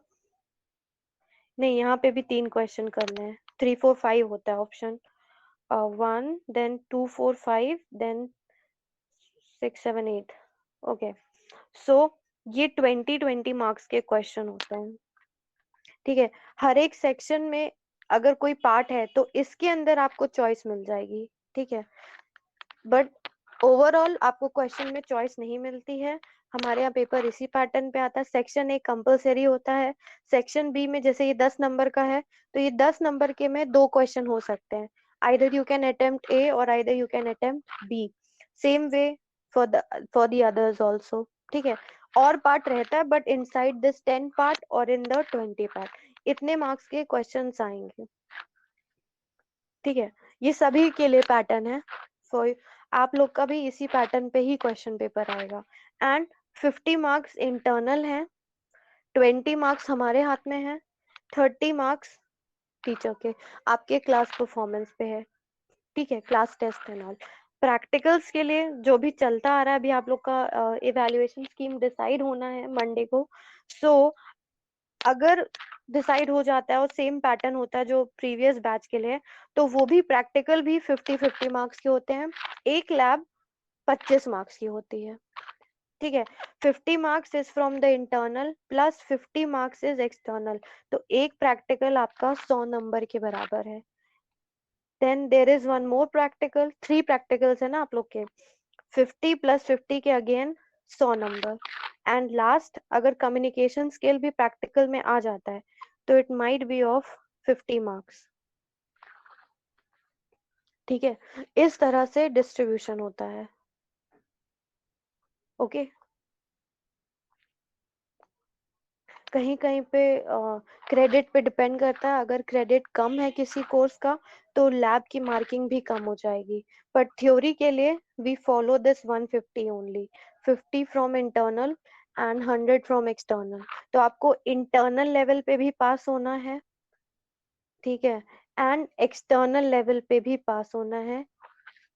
Speaker 1: नहीं, यहाँ पे भी 3 क्वेश्चन करने हैं, 3 4 5 होता है ऑप्शन, 1 देन 2 4 5 देन 6 7 8, ओके। सो ये 20 मार्क्स के क्वेश्चन होते हैं, ठीक है। हर एक सेक्शन में अगर कोई पार्ट है तो इसके अंदर आपको चॉइस मिल जाएगी, ठीक है, बट ओवरऑल आपको क्वेश्चन में चॉइस नहीं मिलती है। हमारे यहाँ पेपर इसी पैटर्न पे आता है। सेक्शन ए कंपलसरी होता है, सेक्शन बी में जैसे ये 10 नंबर का है तो ये 10 नंबर के में 2 क्वेश्चन हो सकते हैं, either you can attempt A और either you can attempt B, same way for the others also, ठीक है। और पार्ट रहता है बट इनसाइड दिस 10 पार्ट और इन द 20 पार्ट इतने मार्क्स के क्वेश्चंस आएंगे, ठीक है। ये सभी के लिए पैटर्न है, फॉर आप लोग का भी इसी पैटर्न पे ही क्वेश्चन पेपर आएगा। एंड 50 मार्क्स इंटरनल है, 20 मार्क्स हमारे हाथ में है, 30 मार्क्स टीचर के आपके क्लास परफॉर्मेंस पे है, ठीक है, class test and all. Practicals के लिए जो भी चलता आ रहा है अभी आप लोग का इवैल्यूएशन स्कीम डिसाइड होना है मंडे को। सो अगर डिसाइड हो जाता है और सेम पैटर्न होता है जो प्रीवियस बैच के लिए, तो वो भी प्रैक्टिकल भी 50-50 मार्क्स के होते हैं, एक लैब 25 मार्क्स की होती है, ठीक है। 50 marks is from the internal plus 50 marks is external, तो एक प्रैक्टिकल आपका 100 नंबर के बराबर है। Then there is one more practical, 3 practicals है ना आप लोग के, 50 + 50 के अगेन 100 नंबर। एंड लास्ट अगर कम्युनिकेशन स्किल भी प्रैक्टिकल में आ जाता है तो it might be of 50 marks, ठीक है। इस तरह से डिस्ट्रीब्यूशन होता है, ओके। कहीं कहीं पे क्रेडिट पे डिपेंड करता है, अगर क्रेडिट कम है किसी कोर्स का तो लैब की मार्किंग भी कम हो जाएगी, बट थ्योरी के लिए we follow this 150 only, 50 from internal and 100 from external. तो आपको इंटरनल लेवल पे भी पास होना है, ठीक है, एंड एक्सटर्नल लेवल पे भी पास होना है,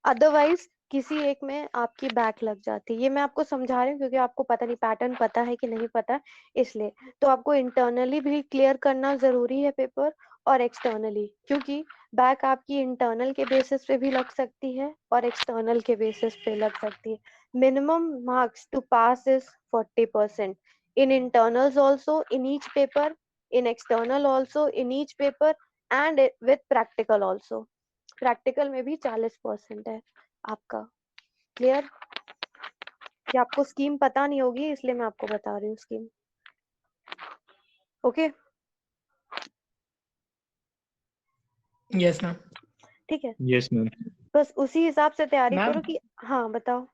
Speaker 1: अदरवाइज किसी एक में आपकी बैक लग जाती है। ये मैं आपको समझा रही हूँ क्योंकि आपको पता नहीं पैटर्न पता है कि नहीं पता, इसलिए तो आपको इंटरनली भी क्लियर करना जरूरी है पेपर और एक्सटर्नली, क्योंकि बैक आपकी इंटरनल के बेसिस पे भी लग सकती है और एक्सटर्नल के बेसिस पे लग सकती है। Minimum marks to pass is 40% in internals also in each paper, in external also in each paper and with practical also. Practical में भी 40% है आपका, क्लियर? कि आपको स्कीम पता नहीं होगी इसलिए मैं आपको बता रही हूँ स्कीम, ओके,
Speaker 2: यस मैम।
Speaker 1: ठीक है।
Speaker 6: Yes ma'am.
Speaker 1: बस उसी हिसाब से तैयारी
Speaker 2: मैम
Speaker 1: करो कि हाँ बताओ।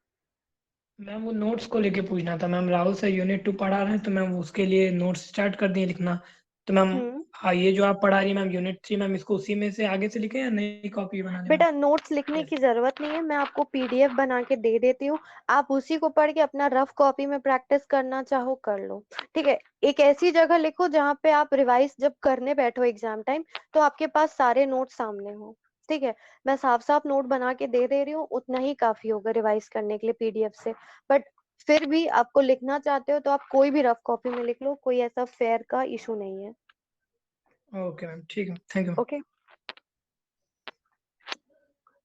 Speaker 2: मैम वो नोट्स को लेके पूछना था मैम। राहुल सर यूनिट 2 पढ़ा रहे हैं तो मैम उसके लिए नोट्स स्टार्ट कर दिए लिखना। तो मैम
Speaker 1: हम्म
Speaker 2: हाँ, ये जो आप पढ़ा रही है मैम यूनिट 3, मैम इसको उसी में से आगे से लिखे या नई कॉपी बना लें मैम?
Speaker 1: बेटा नोट्स लिखने
Speaker 2: Yes.
Speaker 1: की जरूरत नहीं है, मैं आपको पीडीएफ बना के दे देती हूँ, आप उसी को पढ़ के अपना रफ कॉपी में प्रैक्टिस करना चाहो कर लो। ठीक है, एक ऐसी जगह लिखो जहाँ पे आप रिवाइज जब करने बैठो एग्जाम टाइम तो आपके पास सारे नोट सामने हो। ठीक है, मैं साफ साफ नोट बना के दे रही हूँ, उतना ही काफी होगा रिवाइज करने के लिए पीडीएफ से। बट फिर भी आपको लिखना चाहते हो तो आप कोई भी रफ कॉपी में लिख लो, कोई ऐसा फेयर का इशू नहीं है।
Speaker 2: ओके मैम, ठीक है, थैंक यू।
Speaker 1: ओके,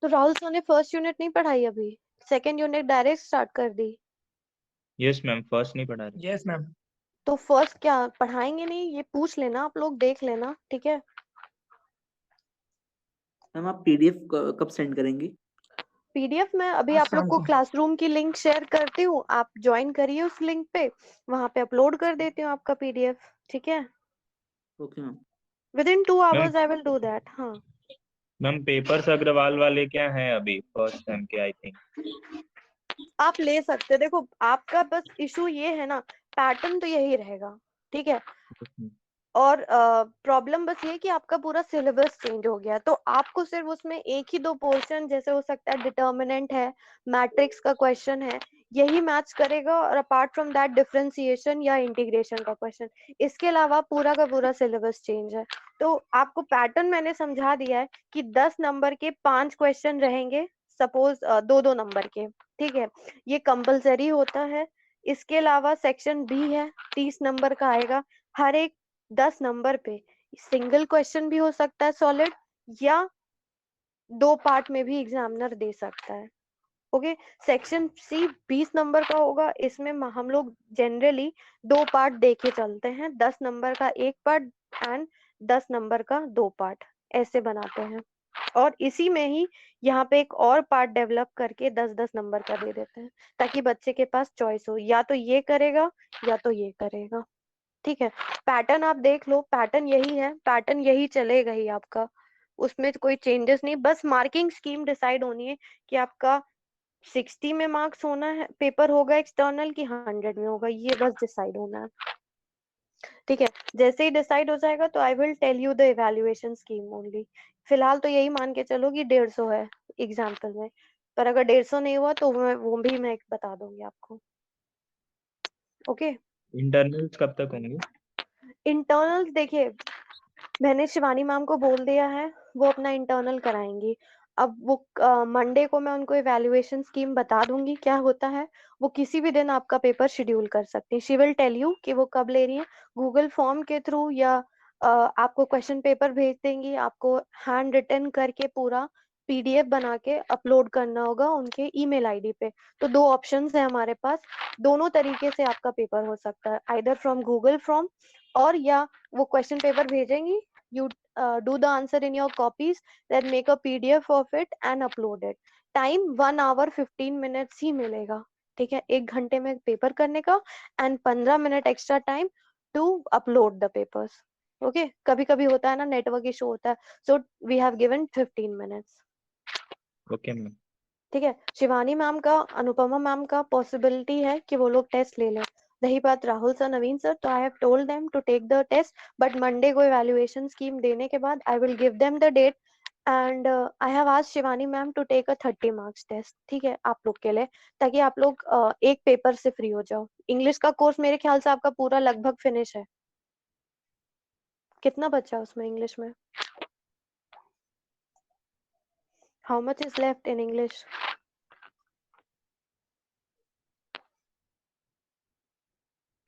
Speaker 1: तो राहुल सर ने फर्स्ट यूनिट नहीं पढ़ाई अभी, सेकेंड यूनिट डायरेक्ट स्टार्ट कर दी।
Speaker 6: यस मैम, फर्स्ट नहीं पढ़ा रहे।
Speaker 2: Yes ma'am.
Speaker 1: तो फर्स्ट क्या पढ़ाएंगे नहीं, ये पूछ लेना, आप लोग देख लेना। ठीक है,
Speaker 5: मैम आप पीडीएफ कब सेंड करेंगी?
Speaker 1: पीडीएफ में अभी
Speaker 2: आज
Speaker 1: आप लोग
Speaker 2: शाम
Speaker 1: को
Speaker 2: को।
Speaker 1: क्लासरूम की लिंक शेयर करती हूँ, आप ज्वाइन करिए उस लिंक पे, वहां पे अपलोड कर देती हूँ आपका पीडीएफ। ठीक है,
Speaker 5: okay ma'am.
Speaker 1: With in 2
Speaker 6: ma'am
Speaker 1: hours I will do that. हाँ,
Speaker 6: मैम पेपर्स अग्रवाल वाले क्या हैं अभी फर्स्ट सेम के आई थिंक?
Speaker 1: आप ले सकते हो। देखो आपका बस इशू ये है ना, पैटर्न तो यही रहेगा। ठीक है, और प्रॉब्लम बस ये कि आपका पूरा सिलेबस चेंज हो गया, तो आपको सिर्फ उसमें एक ही 2 पोर्शन, जैसे हो सकता है डिटर्मिनेंट है, मैट्रिक्स का क्वेश्चन है, यही मैच करेगा, और अपार्ट फ्रॉम दैट डिफरेंशिएशन या इंटीग्रेशन का क्वेश्चन। इसके अलावा पूरा का पूरा सिलेबस चेंज है। तो आपको पैटर्न मैंने समझा दिया है कि 10 नंबर के 5 क्वेश्चन रहेंगे, सपोज 2-2 नंबर के। ठीक है, ये कंपलसरी होता है। इसके अलावा सेक्शन बी है, 30 नंबर का आएगा। हर एक 10 नंबर पे सिंगल क्वेश्चन भी हो सकता है सॉलिड, या 2 पार्ट में भी एग्जामिनर दे सकता है। ओके, सेक्शन सी 20 नंबर का होगा, इसमें हम लोग जनरली 2 पार्ट देके चलते हैं, 10 नंबर का एक पार्ट एंड 10 नंबर का 2 पार्ट, ऐसे बनाते हैं। और इसी में ही यहाँ पे एक और पार्ट डेवलप करके 10-10 नंबर का दे देते हैं, ताकि बच्चे के पास चॉइस हो, या तो ये करेगा या तो ये करेगा। ठीक है, पैटर्न आप देख लो, पैटर्न यही है, पैटर्न यही चलेगा ही आपका, उसमें कोई चेंजेस नहीं। बस मार्किंग स्कीम डिसाइड होनी है कि आपका 60 में मार्क्स होना है, पेपर होगा एक्सटर्नल की 100 में होगा, ये बस डिसाइड होना है। ठीक है, जैसे ही डिसाइड हो जाएगा तो I will tell you the evaluation scheme only. फिलहाल तो यही मान के चलो कि 150 है एग्जाम्पल में, पर अगर 150 नहीं हुआ तो वो भी मैं बता दूंगी आपको। ओके,
Speaker 6: इंटरनल्स कब तक होंगे?
Speaker 1: इंटरनल्स देखिए, मैंने शिवानी मैम को बोल दिया है, वो अपना इंटरनल कराएंगी। अब वो मंडे को मैं उनको इवैल्यूएशन स्कीम बता दूंगी क्या होता है, वो किसी भी दिन आपका पेपर शेड्यूल कर सकती है। शी विल टेल यू कि वो कब ले रही है, गूगल फॉर्म के थ्रू, या आपको क्वेश्चन पेपर भेज देंगी, आपको हैंड रिटन करके पूरा पीडीएफ बना के अपलोड करना होगा उनके ईमेल आईडी पे। तो 2 ऑप्शंस है हमारे पास, दोनों तरीके से आपका पेपर हो सकता है, आइदर फ्रॉम गूगल फॉर्म, और या वो क्वेश्चन पेपर भेजेंगी, you do the answer in your copies, then make a pdf of it and upload it। Time 1 hour 15 minutes ही मिलेगा। ठीक है, 1 घंटे में पेपर करने का, and 15 minute extra time to upload the papers. Okay, कभी कभी होता है ना नेटवर्क इशू होता है, so we have given 15 minutes.
Speaker 6: Okay ma'am.
Speaker 1: ठीक है, शिवानी मैम का, अनुपमा मैम का पॉसिबिलिटी है कि वो लोग टेस्ट ले लें। रही बात राहुल सर, नवीन सर, तो I have told them to take the test, but Monday को इवैल्यूएशन स्कीम देने के बाद I will give them the date, and I have asked Shivani ma'am to take a 30 marks test. ठीक है, आप लोग के लिए, ताकि आप लोग एक पेपर से फ्री हो जाओ। इंग्लिश का कोर्स मेरे ख्याल से आपका पूरा लगभग फिनिश है, कितना बचा उसमें इंग्लिश में, how much is left in English?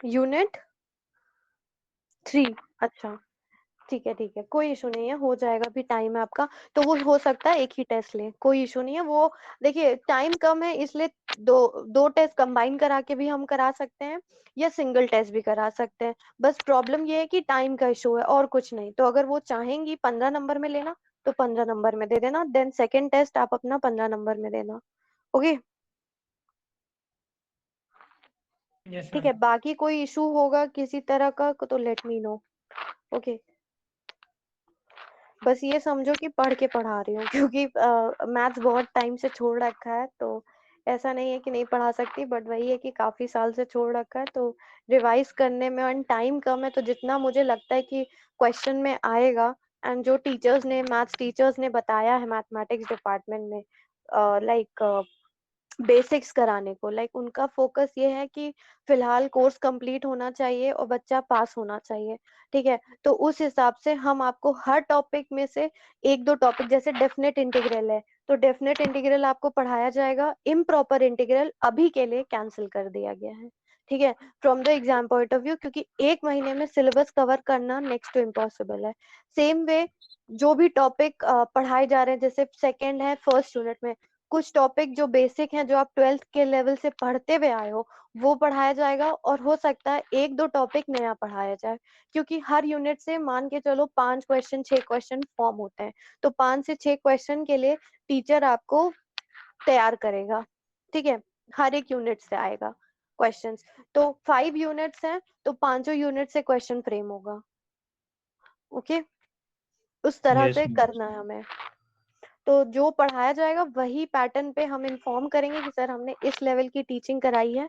Speaker 1: Unit 3, अच्छा, ठीक है, कोई इशू नहीं है, हो जाएगा, अभी टाइम है आपका। तो वो हो सकता है एक ही टेस्ट ले, कोई इशू नहीं है। वो देखिए टाइम कम है, इसलिए दो टेस्ट कंबाइन करा के भी हम करा सकते हैं, या सिंगल टेस्ट भी करा सकते हैं। बस प्रॉब्लम ये है कि टाइम का इशू है, और कुछ नहीं। तो अगर वो चाहेंगी 15 नंबर में लेना तो 15 नंबर में दे देना, देन सेकेंड टेस्ट आप अपना 15 नंबर में देना। ओके,
Speaker 2: यस
Speaker 1: ठीक
Speaker 2: मैम।
Speaker 1: है, बाकी कोई इशू होगा किसी तरह का तो लेट मी नो। ओके, बस ये समझो कि पढ़ के पढ़ा रही हूँ, क्योंकि मैथ्स बहुत टाइम से छोड़ रखा है, तो ऐसा नहीं है कि नहीं पढ़ा सकती, बट वही है कि काफी साल से छोड़ रखा है, तो रिवाइज करने में और टाइम कम है, तो जितना मुझे लगता है कि क्वेश्चन में आएगा, एंड जो टीचर्स ने, मैथ्स टीचर्स ने बताया है मैथमेटिक्स डिपार्टमेंट में, लाइक बेसिक्स कराने को, लाइक उनका फोकस ये है कि फिलहाल कोर्स कंप्लीट होना चाहिए और बच्चा पास होना चाहिए, ठीक है। तो उस हिसाब से हम आपको हर टॉपिक में से एक दो टॉपिक, जैसे डेफिनेट इंटीग्रल है तो डेफिनेट इंटीग्रल आपको पढ़ाया जाएगा, इम्प्रॉपर इंटीग्रल अभी के लिए कैंसिल कर दिया गया है, ठीक है, from the exam point of view, क्योंकि एक महीने में सिलेबस कवर करना नेक्स्ट टू इम्पॉसिबल है। सेम वे जो भी टॉपिक पढ़ाए जा रहे हैं, जैसे सेकेंड है फर्स्ट यूनिट में कुछ टॉपिक जो बेसिक हैं, जो आप 12th के लेवल से पढ़ते हुए आए हो, वो पढ़ाया जाएगा, और हो सकता है एक दो टॉपिक नया पढ़ाया जाए, क्योंकि हर यूनिट से मान के चलो 5 क्वेश्चन 6 क्वेश्चन फॉर्म होते हैं, तो 5 से 6 क्वेश्चन के लिए टीचर आपको तैयार करेगा, ठीक है, हर एक यूनिट से आएगा क्वेश्चंस। तो 5 यूनिट्स हैं, तो 5 यूनिट से क्वेश्चन फ्रेम होगा, ओके, उस तरह
Speaker 6: यस
Speaker 1: से
Speaker 6: मैम।
Speaker 1: करना है हमें। तो जो पढ़ाया जाएगा वही पैटर्न पे हम इन्फॉर्म करेंगे कि सर हमने इस लेवल की टीचिंग कराई है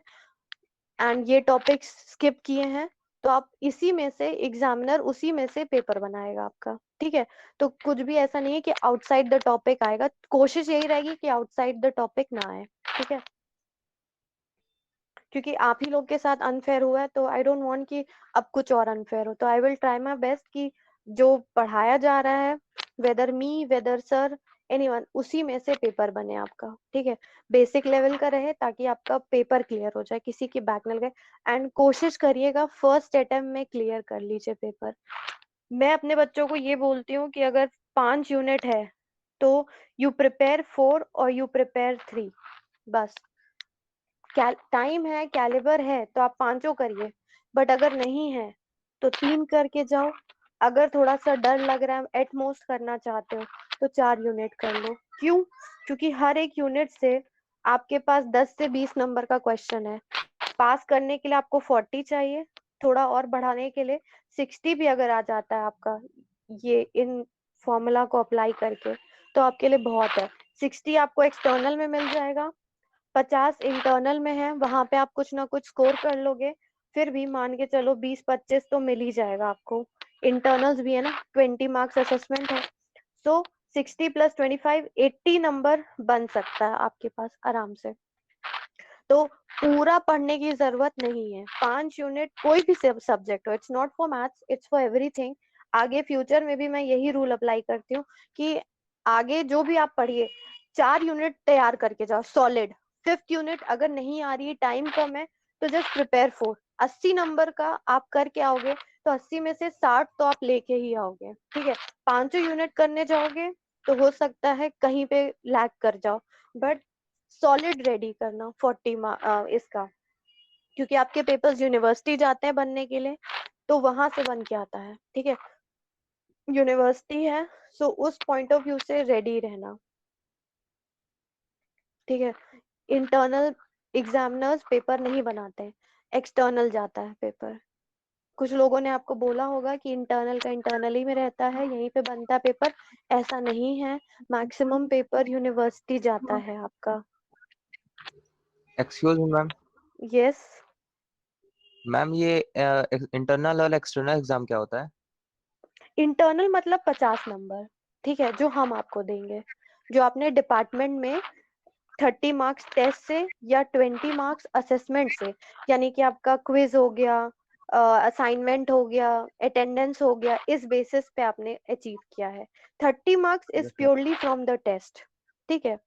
Speaker 1: एंड ये टॉपिक्स स्किप किए हैं, तो आप इसी में से, एग्जामिनर उसी में से पेपर बनाएगा आपका, ठीक है। तो कुछ भी ऐसा नहीं है कि आउटसाइड द टॉपिक आएगा, कोशिश यही रहेगी कि आउटसाइड द टॉपिक ना आए, ठीक है, क्योंकि आप ही लोग के साथ अनफेयर हुआ है, तो आई डोंट वांट कि अब कुछ और अनफेयर हो। तो I will try my best कि जो पढ़ाया जा रहा है, whether me whether sir anyone, उसी में से पेपर बने आपका, ठीक है, बेसिक लेवल का रहे, ताकि आपका पेपर क्लियर हो जाए, किसी की बैक न लगे, एंड कोशिश करिएगा फर्स्ट अटेम्प्ट में क्लियर कर लीजिए पेपर। मैं अपने बच्चों को ये बोलती हूँ कि अगर 5 यूनिट है तो यू प्रिपेयर 4 और यू प्रिपेयर 3, बस। टाइम है, कैलिबर है, तो आप 5 करिए, बट अगर नहीं है तो 3 करके जाओ। अगर थोड़ा सा डर लग रहा है, एट मोस्ट करना चाहते हो, तो 4 यूनिट कर लो। क्यों? क्योंकि हर एक यूनिट से आपके पास 10 से 20 नंबर का क्वेश्चन है। पास करने के लिए आपको 40 चाहिए, थोड़ा और बढ़ाने के लिए 60 भी अगर आ जाता है आपका ये इन फॉर्मूला को अप्लाई करके, तो आपके लिए बहुत है। 60 आपको एक्सटर्नल में मिल जाएगा, 50 इंटरनल में है, वहां पे आप कुछ ना कुछ स्कोर कर लोगे, फिर भी मान के चलो 20-25 तो मिल ही जाएगा आपको। इंटरनल्स भी है ना, 20 मार्क्स असेसमेंट है, सो 60 + 25 80 नंबर बन सकता है आपके पास आराम से। तो पूरा पढ़ने की जरूरत नहीं है, 5 यूनिट कोई भी सब्जेक्ट हो, it's not for maths, it's for everything. आगे फ्यूचर में भी मैं यही रूल अप्लाई करती हूँ कि आगे जो भी आप पढ़िए 4 यूनिट तैयार करके जाओ सॉलिड। 5th यूनिट अगर नहीं आ रही, टाइम कम है, तो जस्ट प्रिपेयर 4। 80 नंबर का आप करके आओगे तो 80 में से 60 तो आप लेके ही आओगे, ठीक है। 5 यूनिट करने जाओगे तो हो सकता है कहीं पे लैग कर जाओ, बट सॉलिड रेडी करना 40 इसका, क्योंकि आपके पेपर्स यूनिवर्सिटी जाते हैं बनने के लिए, तो वहां से बन के आता है, ठीक है, यूनिवर्सिटी है, सो उस पॉइंट ऑफ व्यू से रेडी रहना, ठीक है। इंटरनल एग्जामिनर्स पेपर नहीं बनाते, एक्सटर्नल जाता है पेपर। कुछ लोगों ने आपको बोला होगा कि इंटरनल का इंटरनली में रहता है, यहीं पे बनता है पेपर, ऐसा नहीं है, मैक्सिमम पेपर यूनिवर्सिटी जाता है आपका।
Speaker 7: Excuse me ma'am,
Speaker 1: yes,
Speaker 7: ma'am ये इंटरनल और एक्सटर्नल एग्जाम क्या होता है?
Speaker 1: इंटरनल मतलब 50 नंबर, ठीक है, जो हम आपको देंगे, जो आपने डिपार्टमेंट में 30 मार्क्स टेस्ट से या 20 मार्क्स असेसमेंट से, यानी कि आपका क्विज हो गया, असाइनमेंट हो गया, अटेंडेंस हो गया, इस बेसिस पे आपने अचीव किया है। 30 marks is purely from the test, ठीक है,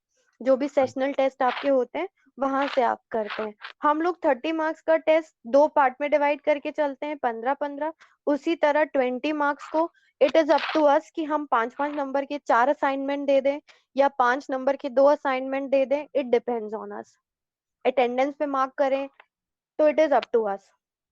Speaker 1: जो भी सेशनल टेस्ट आपके होते हैं वहां से आप करते हैं। हम लोग 30 मार्क्स का टेस्ट 2 पार्ट में डिवाइड करके चलते हैं, 15-15, उसी तरह 20 मार्क्स को it is up to us कि हम 5-5 नंबर के 4 असाइनमेंट दे दें या 5 नंबर के 2 असाइनमेंट दे दें, it depends on us. Attendance पे मार्क करें तो it is up to us,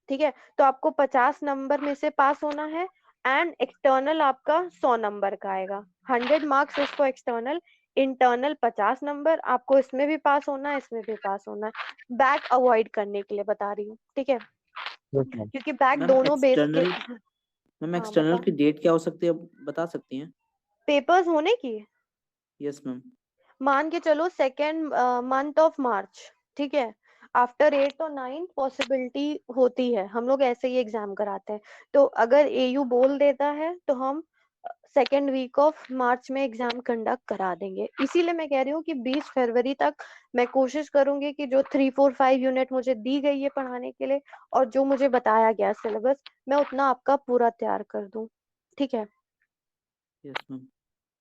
Speaker 1: ठीक है। तो आपको 50 नंबर में से पास होना है, एंड एक्सटर्नल आपका 100 नंबर का आएगा, 100 marks is for external, internal 50 number, आपको इसमें भी पास होना है, इसमें भी पास होना है, बैक अवॉइड करने के लिए बता रही हूँ, ठीक है, क्योंकि बैक
Speaker 5: मैम
Speaker 1: दोनों बेस के।
Speaker 5: एक्सटर्नल मैम
Speaker 1: हाँ
Speaker 5: एक्सटर्नल
Speaker 1: बताओ,
Speaker 5: की डेट क्या हो सकती है, बता सकती हैं?
Speaker 1: पेपर्स होने की
Speaker 5: यस मैम।
Speaker 1: मान के चलो सेकेंड मंथ ऑफ मार्च, ठीक है, आफ्टर 8 और 9 पॉसिबिलिटी होती है, हम लोग ऐसे ही एग्जाम कराते हैं। तो अगर एयू बोल देता है तो हम सेकेंड वीक ऑफ मार्च में एग्जाम कंडक्ट करा देंगे। इसीलिए मैं कह रही हूँ कि 20 फरवरी तक मैं कोशिश करूंगी कि जो 3, 4, 5 यूनिट मुझे दी गई है पढ़ाने के लिए और जो मुझे बताया गया सिलेबस, मैं उतना आपका पूरा तैयार कर दूं, ठीक है?
Speaker 5: Yes ma'am.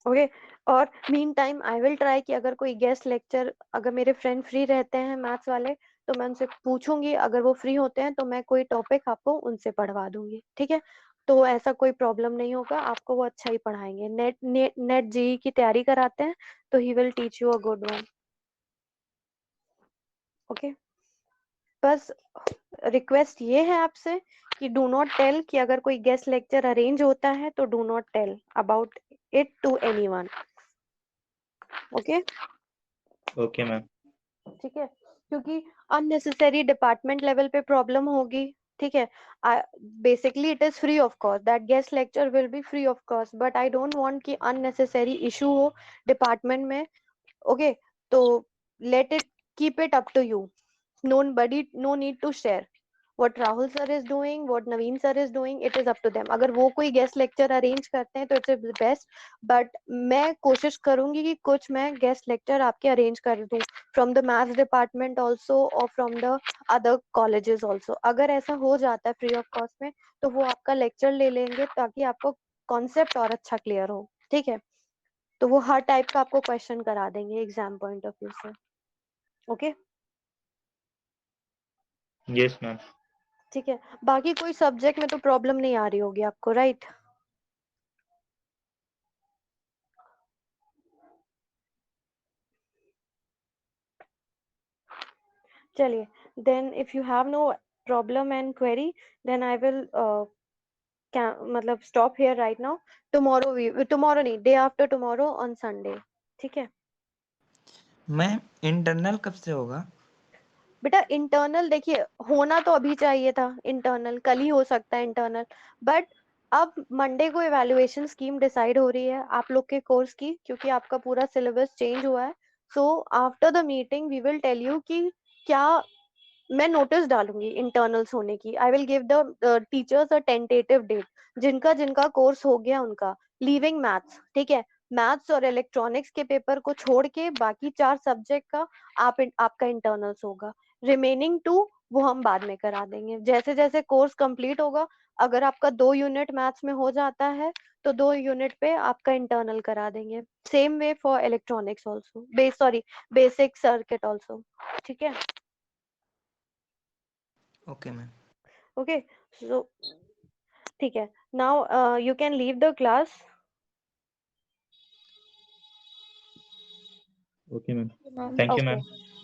Speaker 1: ओके। और mean time I will try कि अगर कोई गेस्ट लेक्चर, अगर मेरे फ्रेंड फ्री रहते हैं मैथ्स वाले, तो मैं उनसे पूछूंगी, अगर वो फ्री होते हैं तो मैं कोई टॉपिक आपको उनसे पढ़वा दूंगी, ठीक है? तो ऐसा कोई प्रॉब्लम नहीं होगा, आपको वो अच्छा ही पढ़ाएंगे। नेट जेई की तैयारी कराते हैं तो he will teach you a good one. Okay, बस रिक्वेस्ट ये है आपसे कि डू नॉट टेल कि अगर कोई गेस्ट लेक्चर अरेंज होता है तो do not tell about it to anyone. Okay
Speaker 6: okay ma'am.
Speaker 1: ठीक है, क्योंकि अननेसेसरी डिपार्टमेंट लेवल पे प्रॉब्लम होगी, ठीक है? Basically it is free of cost, that guest lecture will be free of cost, but I don't want कि अननेसेसरी इशू हो डिपार्टमेंट में। ओके, तो let it, keep it up to you, nobody, no need to share what Rahul sir is doing, what Naveen sir is doing, it is up to them. अगर वो कोई गेस्ट लेक्चर अरेंज करते हैं तो इट्स बेस्ट, बट मैं कोशिश करूंगी कि कुछ मैं गेस्ट लेक्चर आपके अरेंज कर दूं from the maths department also और from the other colleges also. अगर ऐसा हो जाता है फ्री ऑफ कॉस्ट में तो वो आपका लेक्चर ले लेंगे ताकि आपको कॉन्सेप्ट और अच्छा क्लियर हो, ठीक है? तो वो हर टाइप का आपको क्वेश्चन करा देंगे एग्जाम पॉइंट ऑफ व्यू से। Okay
Speaker 6: yes ma'am.
Speaker 1: ठीक है, बाकी कोई सब्जेक्ट में तो प्रॉब्लम नहीं आ रही होगी आपको, राइट? चलिए, then if you have no problem and query then I will मतलब stop here right now. Tomorrow नहीं, day after tomorrow on Sunday, ठीक है?
Speaker 8: मैम इंटरनल कब से होगा?
Speaker 1: बेटा इंटरनल देखिए, होना तो अभी चाहिए था, इंटरनल कल ही हो सकता है इंटरनल, बट अब मंडे को इवैल्यूएशन स्कीम डिसाइड हो रही है आप लोग के कोर्स की, क्योंकि आपका पूरा सिलेबस चेंज हुआ है। So after the meeting we will tell you कि क्या, मैं नोटिस डालूंगी इंटरनल्स होने की। I will give the teachers a tentative date, जिनका जिनका कोर्स हो गया उनका, लीविंग मैथ्स, ठीक है? मैथ्स और इलेक्ट्रॉनिक्स के पेपर को छोड़ के बाकी 4 सब्जेक्ट का आपका इंटरनल्स होगा। रिमेनिंग 2 वो हम बाद में करा देंगे जैसे जैसे कोर्स कंप्लीट होगा। अगर आपका 2 यूनिट मैथ्स में हो जाता है तो 2 यूनिट पे आपका इंटरनल करा देंगे। Same way for electronics also, basic circuit also, ठीक है?
Speaker 8: Okay ma'am.
Speaker 1: ओके सो ठीक है, now you can leave the class.
Speaker 6: Okay ma'am. Thank you ma'am.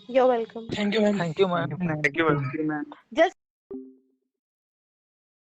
Speaker 1: You are welcome.
Speaker 2: Thank you ma'am.
Speaker 3: Thank you, ma'am.
Speaker 1: Just